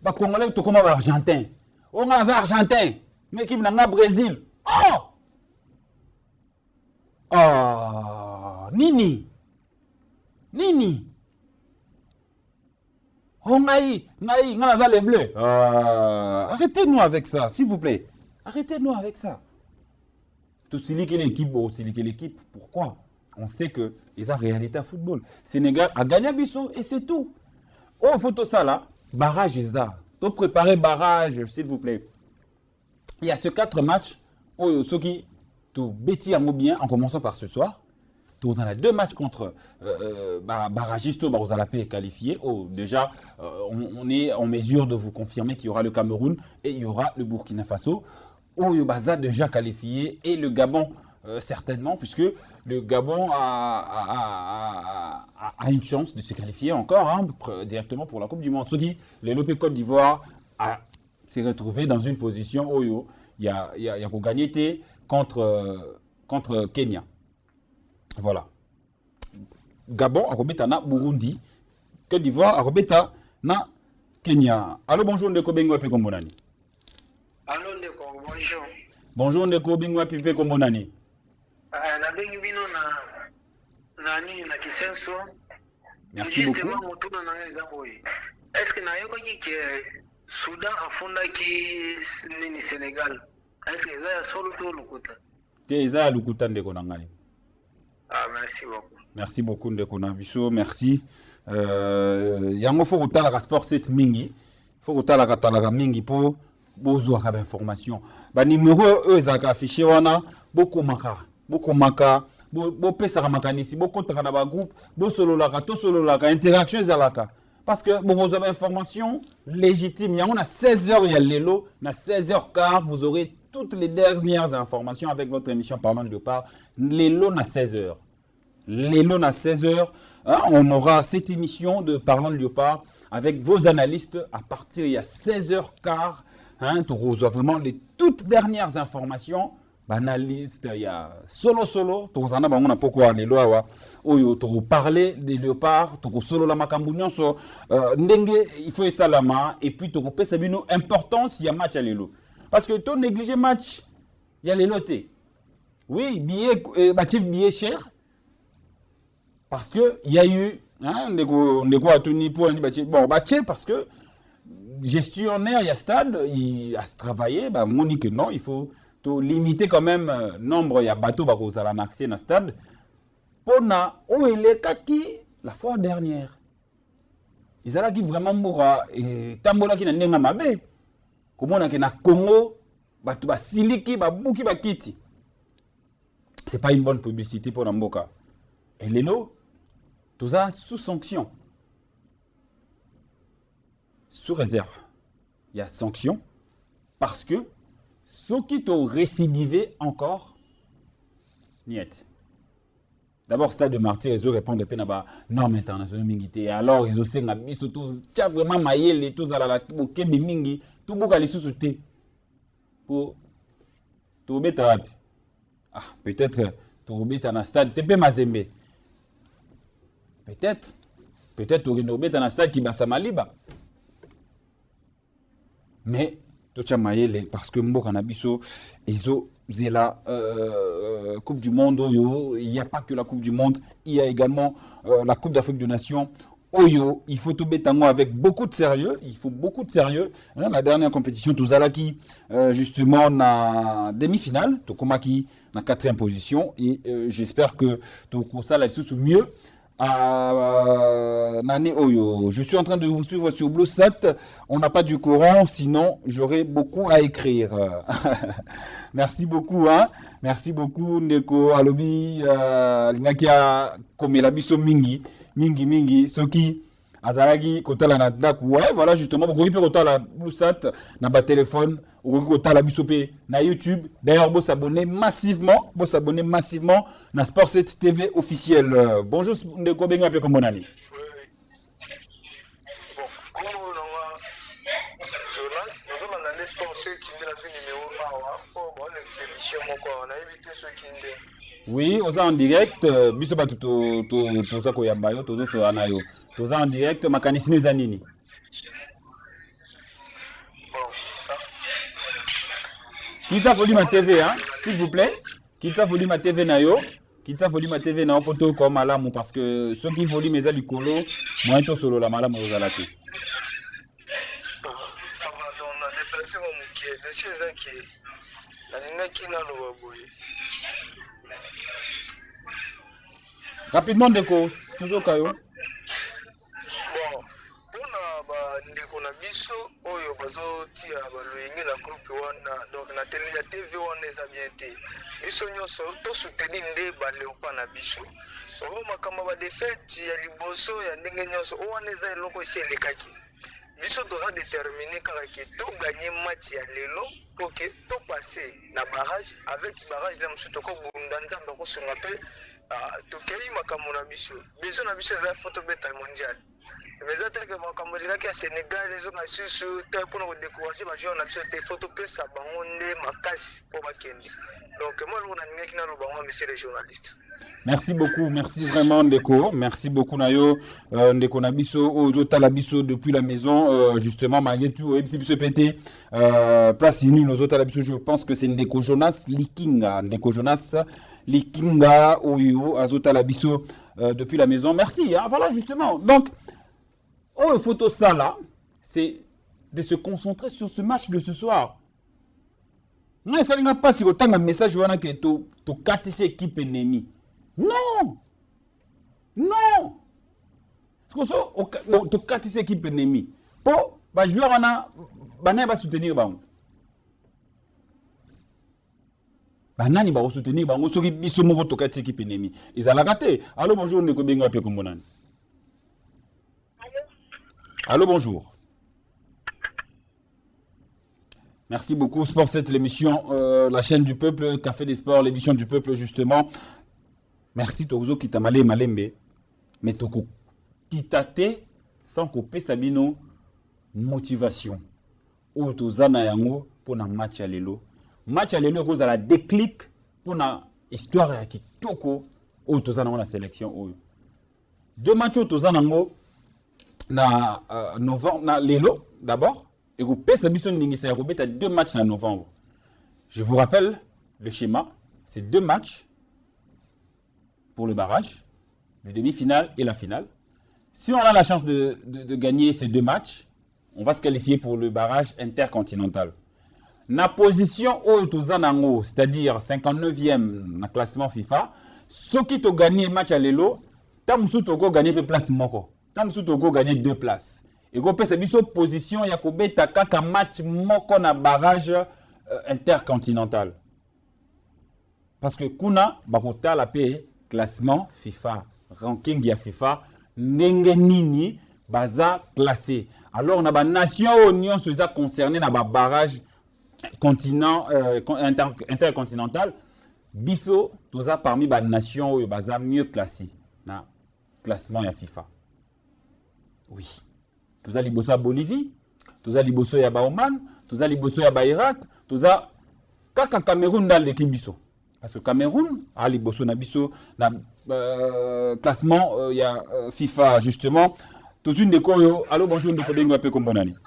Speaker 1: bah Congolais tout comme Argentin. On a Argentin. Une équipe n'a Brésil. Nini. Oh, naï, les bleus. Arrêtez-nous avec ça, s'il vous plaît. Arrêtez-nous avec ça. Tout l'équipe, pourquoi? On sait que ils ont réalité à football. Sénégal a gagné à Bissau et c'est tout. Oh, photo ça là, barrage Eza. de préparer barrage, s'il vous plaît. Il y a ces 4 matchs, ceux qui tout bêtis bien, en commençant par ce soir. Vous en avez 2 matchs contre barragistes, Barozalapé qualifié. Déjà, on est en mesure de vous confirmer qu'il y aura le Cameroun et il y aura le Burkina Faso. Baza déjà qualifié et le Gabon certainement, puisque le Gabon a une chance de se qualifier encore directement pour la Coupe du Monde. Ce qui, le Lopé Côte d'Ivoire s'est retrouvé dans une position où il y a gagné contre Kenya. Voilà. Gabon, Arobeta na Burundi. Côte d'Ivoire, Arobeta na Kenya. Allô, bonjour, Ndeko Bengo Ape Kombonani.
Speaker 7: Allô, Ndeko, bonjour.
Speaker 1: Bonjour, Ndeko Bengo Ape Kombonani.
Speaker 7: Na bengi bino na nini na kisenso.
Speaker 1: Merci beaucoup.
Speaker 7: Justement, motuna na ngeza boy. Est-ce que na yoko ki Soudan afunda ki nini Sénégal? Est-ce que ça solo to lukuta?
Speaker 1: Te za lukuta Ndeko na ngai.
Speaker 7: Merci beaucoup.
Speaker 1: Merci beaucoup Ndeko Nabiso, merci. Yango faut kotala sport 7 mingi. Faut kotala katala mingi pour besoin d'information. Ba numéro ezaka affiché wana beaucoup maka. Pesa makanisi, kotaka na ba groupe, sololaka, interaction ezalaka. Parce que vous avez information légitime. On a 16h, il y a l'élo. On a 16h15, vous aurez toutes les dernières informations avec votre émission Parlant de Léopard. L'élo na 16h. L'élo na 16h. On aura cette émission de Parlant de Léopard avec vos analystes à partir il y a 16h15. Tu as vraiment les toutes dernières informations. Analyste, il y a solo, tu as pourquoi les lois, tu parler des léopards, tu solo la macambunion, il faut salama, et puis tu as une importance, il y a match à l'élo. Parce que tu négliges match, il y a les lotés. Oui, billet cher, parce que il y a eu, parce que gestionnaire, il y a stade, il a travaillé, Monique, non, il faut limiter quand même nombre il y a bateau qui ont accès dans le stade pour la fois dernière ils allaient vraiment mourir et tambola qui n'a mabe comment on a na Congo batu ba siliki ba buki ba kiti c'est pas une bonne publicité pour Namboka et lelo tout ça sous sanction sous réserve il y a sanction parce que ceux qui t'ont récidivé encore, niet. D'abord, Stade de Martyrs, ils ont répondu à la norme internationale mingité. Alors, ils ont dit que tu vraiment maillé les tous à la Kemi Mingi, tout beaucoup les sous-souter pour te mettre à peut-être te remettre dans le stade, tu peux Mazembe. Peut-être tu remettre dans le stade qui va Samaliba. Mais parce que Mboka Nabiso, c'est la Coupe du Monde. Il n'y a pas que la Coupe du Monde, il y a également la Coupe d'Afrique des Nations. Il faut tout mettre avec beaucoup de sérieux. Il faut beaucoup de sérieux. La dernière compétition, Touzalaki, justement, na demi-finale. Tokomaki, na 4e position. Et j'espère que Tokosa là sous mieux. Je suis en train de vous suivre sur BlueSat. On n'a pas du courant, sinon j'aurais beaucoup à écrire. Merci beaucoup, Merci beaucoup, Ndeko Alobi, Linakia Komelabiso Mingi, Soki, Azalagi, Kotala Nadaku. Ouais, voilà, justement, vous pouvez Kotala BlueSat, na ba téléphone, vous pouvez Kotala Bisopé, na YouTube. D'ailleurs, vous s'abonnez massivement, na Sport 7 TV officiel. Bonjour, Ndeko Bengo Ape Kombonani.
Speaker 2: Bon, comme Jonas, nous sommes dans les Sport 7 TV, la numéro 1, pour une émission, on a évité ceux qui
Speaker 1: oui, on est en direct. Biso ba to za ko yambayo, to zo so anayo. To za en direct makanisini za nini?
Speaker 2: Bon, ça.
Speaker 1: Kita volume à TV s'il vous plaît. Kita volume à TV na yo. Kita volume à TV na poto comme malamu parce que ceux qui volume eza likolo, moi to solo la malamu ozala te.
Speaker 2: Ça va, on a déplacé mon qui est de chez eux qui la qui na lo boye.
Speaker 1: Rapidement, Ndeko, toujours Kayo.
Speaker 2: Bon, pour
Speaker 3: bandeko na biso oyo bazotia baloyenge na groupe wana donc na télé ya TV wana eza bien te biso nyonso tosoutenir nde baleopa na biso oyo makambo badefete ya liboso ya ndenge nyonso oyo wana eza eloko esi elekaki biso toza déterminé kaka ke toganye match ya lelo po ke topase na barrage avec barrage na mosusu tokobunda nzambe akosunga mpe tokei makambo na biso besoin na biso eza fo tobeta mondial mais eza teke makambo elelaki ya Sénégal ezonga susu te mpona kodécourage bajoueur na biso te fo topesa bango nde makasi mpo bakende donc moi eloko nalingaki naloba ngo monsieur le journaliste.
Speaker 1: Merci beaucoup, merci vraiment Ndeko, merci beaucoup Nayo, Ndeko Nabiso, aux Talabiso depuis la maison, justement malgré tout, Biso PT, place inouïe, nos autres Talabiso, je pense que c'est Ndeko Jonas Likinga, Ndeko Jonas Likinga, Oyo, Azota Labiso, depuis la maison, merci, hein, voilà justement, donc, oh, photo ça là, c'est de se concentrer sur ce match de ce soir. Non, ça n'a pas si autant un message que tu catches équipe ennemie. Non! Non! Tu catches équipe ennemie. Pour les joueurs, on va soutenir. Banani va soutenir. On va soutenir l'équipe ennemie. Ils ont raté. Allô, bonjour, on est combien de temps? Allô, bonjour. Merci beaucoup. Sport 7, l'émission, la chaîne du peuple, Café des Sports, l'émission du peuple, justement. Merci Tozo qui t'a malé malembe. Mais Toko Kitate sans couper Sabino motivation. Ou Tozana yango pour un match à l'élo. Match à l'élo cause à la déclic pour une histoire qui Toko ou Tozana la sélection. Deux matchs au Tozana yango na novembre na l'élo d'abord. Et vous payez Sabino Ningisa Robert à 2 matchs en novembre. Je vous rappelle le schéma. C'est 2 matchs pour le barrage, le demi-finale et la finale. Si on a la chance de gagner ces 2 matchs, on va se qualifier pour le barrage intercontinental. Na position Tozanango, c'est-à-dire 59e na classement FIFA, ceux qui ont gagné le match à l'élo, Tamsou Togo gagné une place moko. Tamsou Togo gagné 2 places. Et vous avez une position, Yakobe Takaka match moko na barrage intercontinental. Parce que Kuna, Bakota la paix, classement FIFA, ranking ya FIFA, ndenge nini baza classé. Alors on a ba nation union soza concerné na ba barrage continent intercontinental biso toza parmi ba nation oyo baza mieux classé na classement ya FIFA. Oui. Toza liboso ya Bolivie, toza liboso ya ba Oman, toza liboso ya ba Irak, toza kaka Cameroun dans l'équipe biso. Parce que Cameroun a liboso na biso na classement il y a FIFA justement. Tous une déco. Allô bonjour ndeko bengo ape kombonani.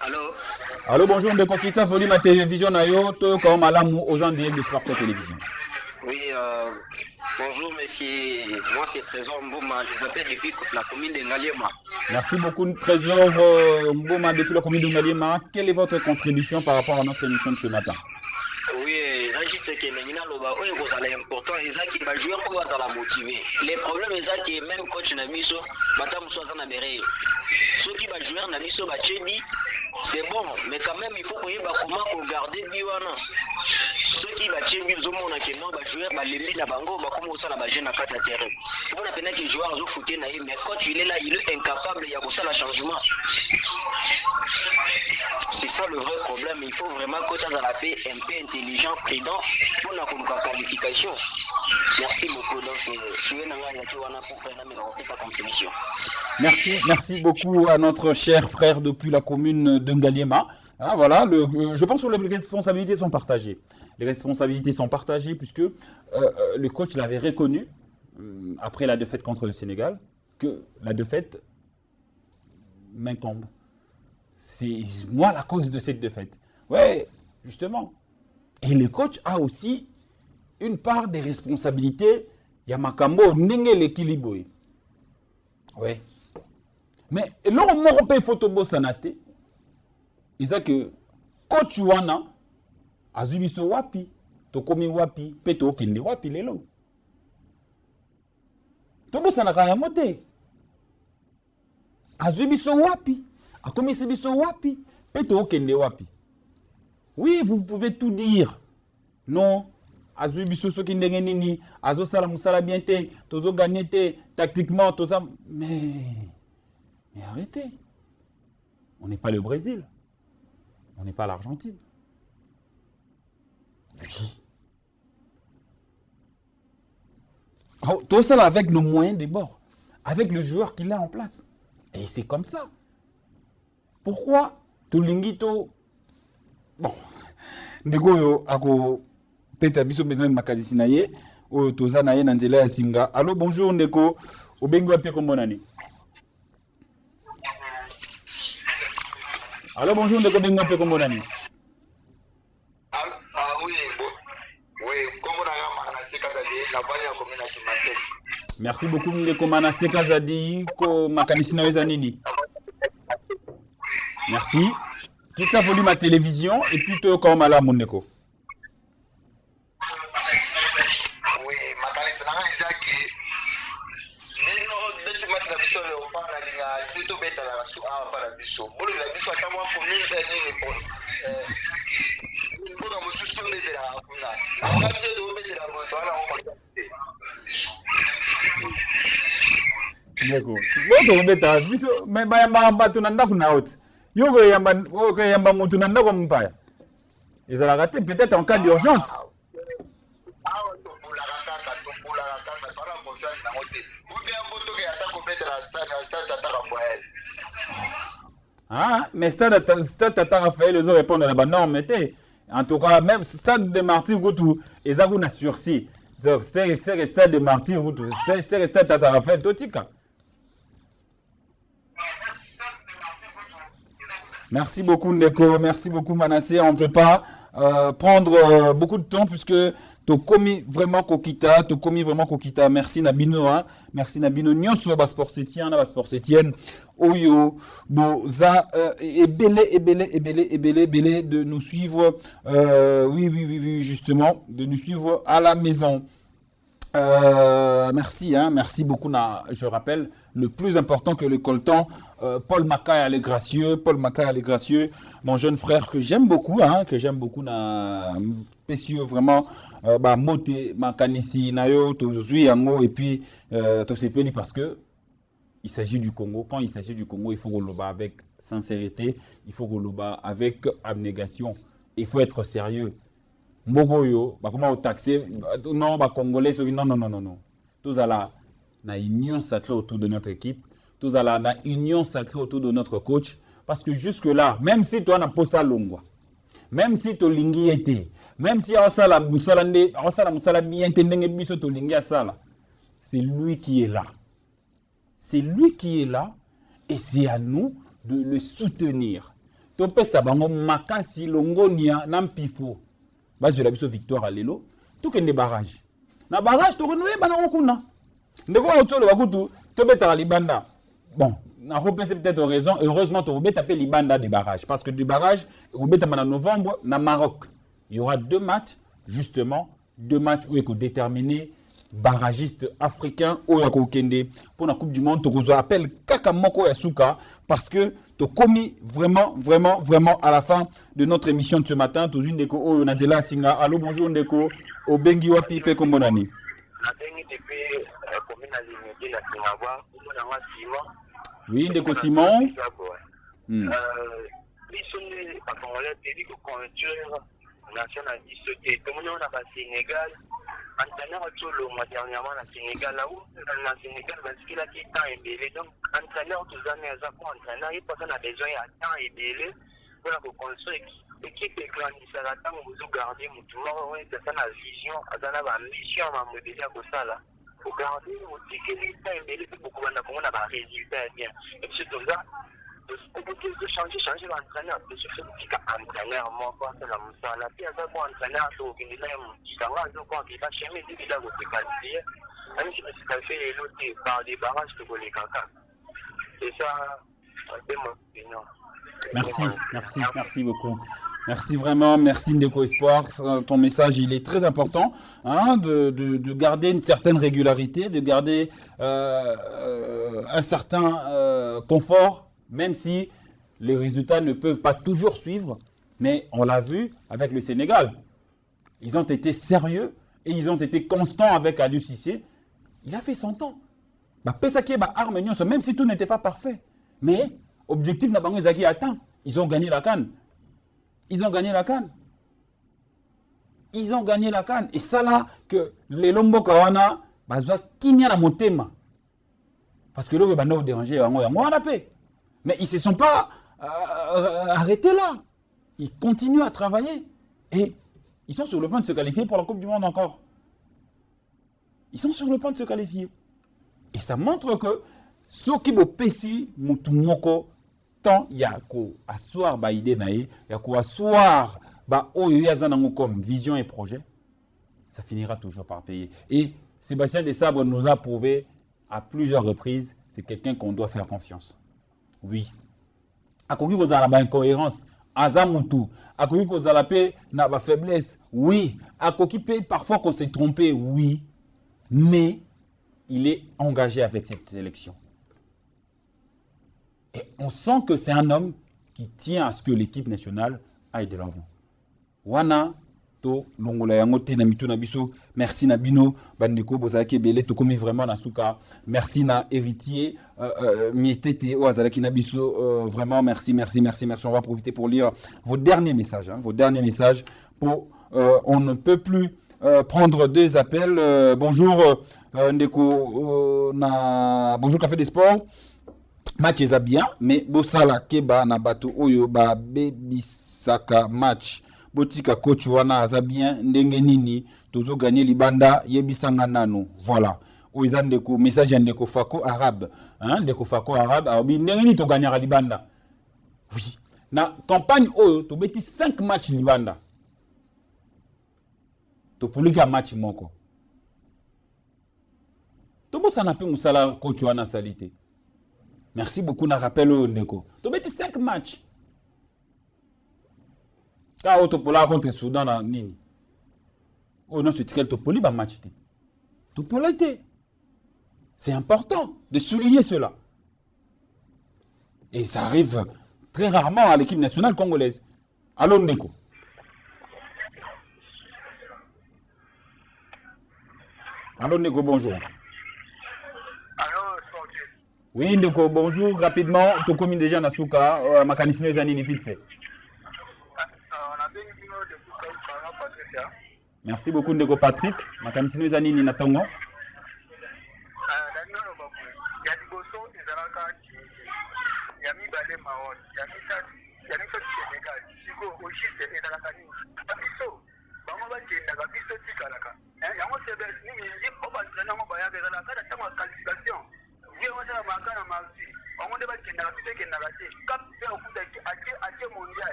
Speaker 7: Allô.
Speaker 1: Allô bonjour ndeko kita volume ma télévision na yo to ko malamu aux gens de Sport 7 télévision.
Speaker 7: Oui bonjour monsieur, moi c'est Trésor Mbouma, je vous appelle depuis la commune de Ngaliema.
Speaker 1: Merci beaucoup Trésor Mbouma depuis la commune de Ngaliema. Quelle est votre contribution par rapport à notre émission de ce matin?
Speaker 7: Oui, c'est juste que c'est important, c'est que les joueurs sont motivés. Les problèmes, c'est que même coach Nabiso, ceux qui vont jouer Nabiso, c'est bon, mais quand même, il faut comment garder Biwana. Ceux qui vont jouer Nabiso, jouer les Nabango, commencer à jouer dans 4 terrains. On a peine que les joueurs ont foutu, mais coach il est là, il est incapable, il y a ça le changement. C'est ça le vrai problème, il faut vraiment coach à la paix un peu intelligent, prudent pour la qualification. Merci beaucoup. Donc, sa contribution.
Speaker 1: Merci beaucoup à notre cher frère depuis la commune de Ngaliema. Ah, voilà, je pense que les responsabilités sont partagées. Les responsabilités sont partagées puisque le coach l'avait reconnu après la défaite contre le Sénégal que la défaite m'incombe. C'est moi la cause de cette défaite. Ouais, justement. Et le coach a aussi une part des responsabilités. Yamakambo, n'enge l'équilibre. Ouais. Mais l'on m'a repayé photo sanate. Il dit que coach wana azubiso wapi, tokomi wapi, peto kende wapi lelo. Tobo sanaka ya mote. azwi biso wapi, akomisi biso wapi, pe tokende wapi. Oui, vous pouvez tout dire. Non, azwi biso soki ndenge nini, azo sala musala bien te, tozo gagner te, tactiquement, tout ça. Mais arrêtez. On n'est pas le Brésil. On n'est pas l'Argentine. Oui. Oh, tout ça là avec nos moyens de bord, avec le joueur qu'il a en place. Et c'est comme ça. Pourquoi Tolingito. Bon. Ndeko ako peta biso maintenant makadisi na ye o toza na ye na nzela ya singa. Allô, bonjour Ndeko. Obengi wapi kombo nani? Allô, bonjour Ndeko, obengi wapi kombo nani? Merci beaucoup Ndeko Manassé Kazadi ko makanisi na weza nini? Merci. Quitte ça volume à télévision et puis toi comme à la Ndeko.
Speaker 2: Oui, makanisi na ngizaki. Nino beti matna biso le opana linga tuto beta la su a para biso. Bolo la biso atamwa commune nini po. Mbona mususu beta la kuna. Ngabye do beta la moto ala on.
Speaker 1: Ndeko. Boto beta biso me bayamba batu na ndaku na haute. Yoko yamba mutu na ndaku mpaya. Ezala te peut-être en cas d'urgence. Ah, mais Stade Tata Raphaël, ils ont répondu à la norme, mais en tout cas, même Stade de Martyr, ils ont un sursis. C'est Stade de Martyr, c'est Stade Tata Raphaël, Totika. Merci beaucoup Ndeko, merci beaucoup Manassé. On ne peut pas prendre beaucoup de temps puisque tu as commis vraiment Kokita, Merci Nabino, hein. Merci Nabino. Nyonso bas sport septienne. Oyo, boza belé de nous suivre. Oui, justement, de nous suivre à la maison. Merci, hein, merci beaucoup. Je rappelle, le plus important que le coltan, Paul Macaille les gracieux, mon jeune frère que j'aime beaucoup, na précieux vraiment, moté makanisi nayo to zui yango et puis to sepeli parce que il s'agit du Congo. Quand il s'agit du Congo, il faut relever avec sincérité, il faut relever avec abnégation, il faut être sérieux. Mogoyo, comment on taxer non, Congolais, non. Tous à la union sacrée autour de notre équipe, tous à la union sacrée autour de notre coach, parce que jusque-là, même si toi n'as pas ça longwa, même si tu lingi était, même si osala musala bien tendenge biso to lingi asala, c'est lui qui est là. C'est lui qui est là et c'est à nous de le soutenir. Topé sabango makasi longonia nampifo. Base de la biso victoire à l'élo, tout que des barrages. Na barrage to renouer banango kuna. Ndeko otolo bakutu to beta libanda. Bon, na repensé peut-être raison, heureusement to beta taper libanda des barrages parce que du barrage beta en novembre na Maroc. Il y aura 2 matchs justement, 2 matchs où il faut déterminer barragiste africain au Kende pour la Coupe du Monde. Tu appelle Kakamoko Yasuka parce que tu as commis vraiment à la fin de notre émission de ce matin. Tu as une déco au Nadela Singa. Allô, bonjour Ndeko. Au Bengi Wapi Pe Kombonani. Oui, Ndeko Simon.
Speaker 3: Entraîneur tout le mois dernièrement na Sénégal là où na Sénégal parce qu'il a quitté temps et donc entraîneur tous années à quoi entraîneur il personne a besoin à temps et belé pour la construire équipe grandissant là tant vous garder mon tour ouais ça na vision ça na ambition à modéliser comme ça là pour garder au ticket les temps et belé pour qu'on a pas résultat bien et c'est tout ça de changer l'entraîneur de se faire petit entraîneur moi quoi c'est la musala puis ça pour entraîneur tout qui là ça va donc quand il va chemin dit qu'il a votre qualifié même si c'est qualifié l'autre par des barrages de les caca c'est ça c'est mon opinion.
Speaker 1: Merci beaucoup. Merci vraiment, merci Ndeko Espoir. Ton message, il est très important, hein, de garder une certaine régularité, de garder un certain confort, même si les résultats ne peuvent pas toujours suivre. Mais on l'a vu avec le Sénégal. Ils ont été sérieux et ils ont été constants avec Aliou Cissé. Il a fait son temps. Même si tout n'était pas parfait. Mais objectif n'a pas été atteint. Ils ont gagné la CAN. Ils ont gagné la CAN. Ils ont gagné la CAN. Et ça là, que les Lombo Kawana, Kinya na motema. Parce que là, ils vont déranger, mais ils ne se sont pas arrêtés là. Ils continuent à travailler. Et ils sont sur le point de se qualifier pour la Coupe du Monde encore. Ils sont sur le point de se qualifier. Et ça montre que ce qui est pessi, mutumoko, tant il y a qu'à asseoir ba idée naïe, il y a qu'à asseoir ba oyazanango comme vision et projet, ça finira toujours par payer. Et Sébastien Desabre nous a prouvé à plusieurs reprises, c'est quelqu'un qu'on doit faire confiance. Oui. À quoi vous avez incohérence, azamutu, à quoi vous avez na faiblesse, oui. À quoi parfois qu'on s'est trompé, oui. Mais il est engagé avec cette sélection. Et on sent que c'est un homme qui tient à ce que l'équipe nationale aille de l'avant. Wana to longola yango te na mitu na biso, merci na bino bandeko bozalaki belé to komi vraiment na suka, merci na héritier mietete o azalaki na biso, vraiment merci. On va profiter pour lire vos derniers messages, hein, pour on ne peut plus prendre deux appels. Bonjour Ndeko bonjour Café des Sports. Match est bien, mais Bosala Keba na bato oyo ba bebisaka match. Botika coach wana aza bien ndenge nini tozo gagner libanda yebisanga nano. Voilà. Oiza Ndeko message ya Ndeko Fako arabe, hein, Ndeko Fako arabe abi ndenge nini to gagner libanda. Oui. Na campagne oyo to beti 5 matchs libanda. To poliga match moko. To bosana pe musala coach wana salite. Merci beaucoup na rappel au Ndeko. To beti 5 matchs. Ka Topola contre Soudan na nini. Oh non, c'est quel Topoli ba match té. Topola té. C'est important de souligner cela. Et ça arrive très rarement à l'équipe nationale congolaise. Allô Ndeko. Allô Ndeko, bonjour. Oui, Ndeko, bonjour. Rapidement, tu commis déjà na suka, makanisino ezani ni vite fait. Merci beaucoup Ndeko Patrick. Makanisino ezani ni natongo.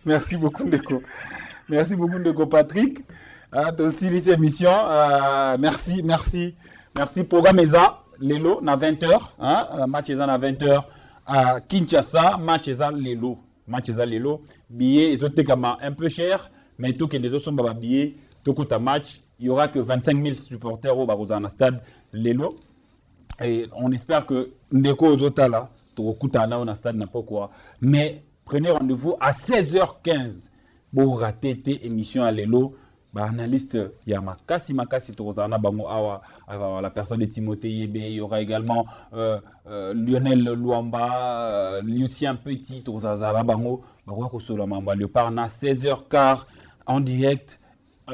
Speaker 1: Merci beaucoup Ndeko. Merci beaucoup Ndeko Patrick. Tu aussi les émissions. Merci. Programme ESA, Lelo, na 20h. Hein? Match ESA na 20h à Kinshasa. Match ESA Lelo. Billets, ils ont été un peu cher, mais tout que les autres sont pas billets. Tout que match, il y aura que 25 000 supporters au Barozana Stade Lelo. Et on espère que Ndeko Ozotala, tout le na stade n'importe quoi. Mais prenez rendez-vous à 16h15 pour rater tes émissions à Lelo. Analyste, il y a Makasi Torozana Bango Awa, la personne de Timothée Yebe, il y aura également Lionel Luamba, Lucien Petit, Torozana Bango, le parna 16h15 en direct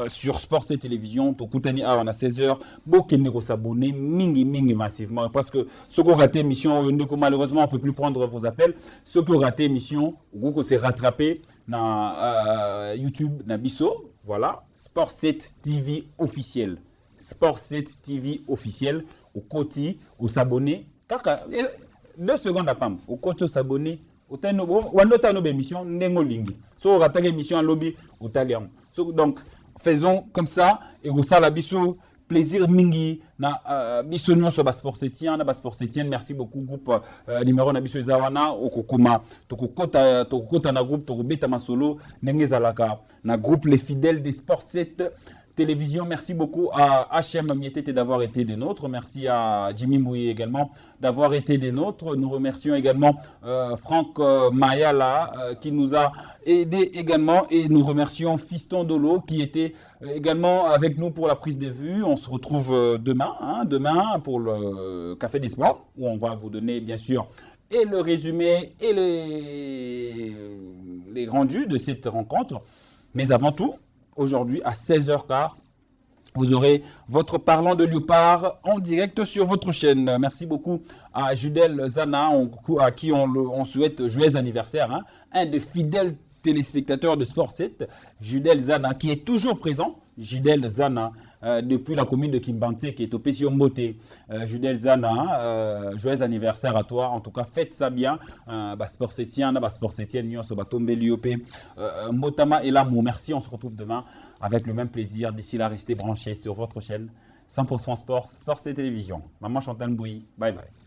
Speaker 1: sur Sports et Télévision, Tokutani Awa à 16h, Bokene ko s'abonner mingi massivement parce que ceux qui ont raté l'émission, malheureusement on ne peut plus prendre vos appels, ceux qui ont raté l'émission, on s'est rattrapé dans YouTube, dans Bisso. Voilà, Sport 7 TV officiel. Sport 7 TV officiel. Au côté, au s'abonner. 2 secondes à Pam. Au côté, au s'abonner. Au tano émission, Nengolingi. So, on rate l'émission à lobby, au talion. Donc, faisons comme ça. Et au salabiso, plaisir mingi na biso nyonso ba sport setien na ba sport setien. Merci beaucoup groupe numéro na biso zawana okokoma tokokota na groupe tokobeta masolo ndenge zalaka na groupe les fidèles des sport 7 télévision. Merci beaucoup à HM Mietete d'avoir été des nôtres. Merci à Jimmy Mouye également d'avoir été des nôtres. Nous remercions également Franck Mayala qui nous a aidé également. Et nous remercions Fiston Dolo qui était également avec nous pour la prise de vue. On se retrouve demain pour le Café des Sports où on va vous donner bien sûr et le résumé et les rendus de cette rencontre. Mais avant tout, aujourd'hui, à 16h15, vous aurez votre parlant de Léopard en direct sur votre chaîne. Merci beaucoup à Judel Zana, à qui on souhaite joyeux anniversaire. Un des fidèles téléspectateurs de Sport 7, Judel Zana, qui est toujours présent. Judel Zana, depuis la commune de Kimbante, qui est au Pession Beauté. Judel Zana, joyeux anniversaire à toi. En tout cas, faites ça bien. Sport 7, Nyonso, Tombe Liopé, Motama et l'amour. Merci, on se retrouve demain avec le même plaisir. D'ici là, restez branchés sur votre chaîne 100% Sport, Sport 7 Télévision. Maman Chantal Bouilly, bye bye.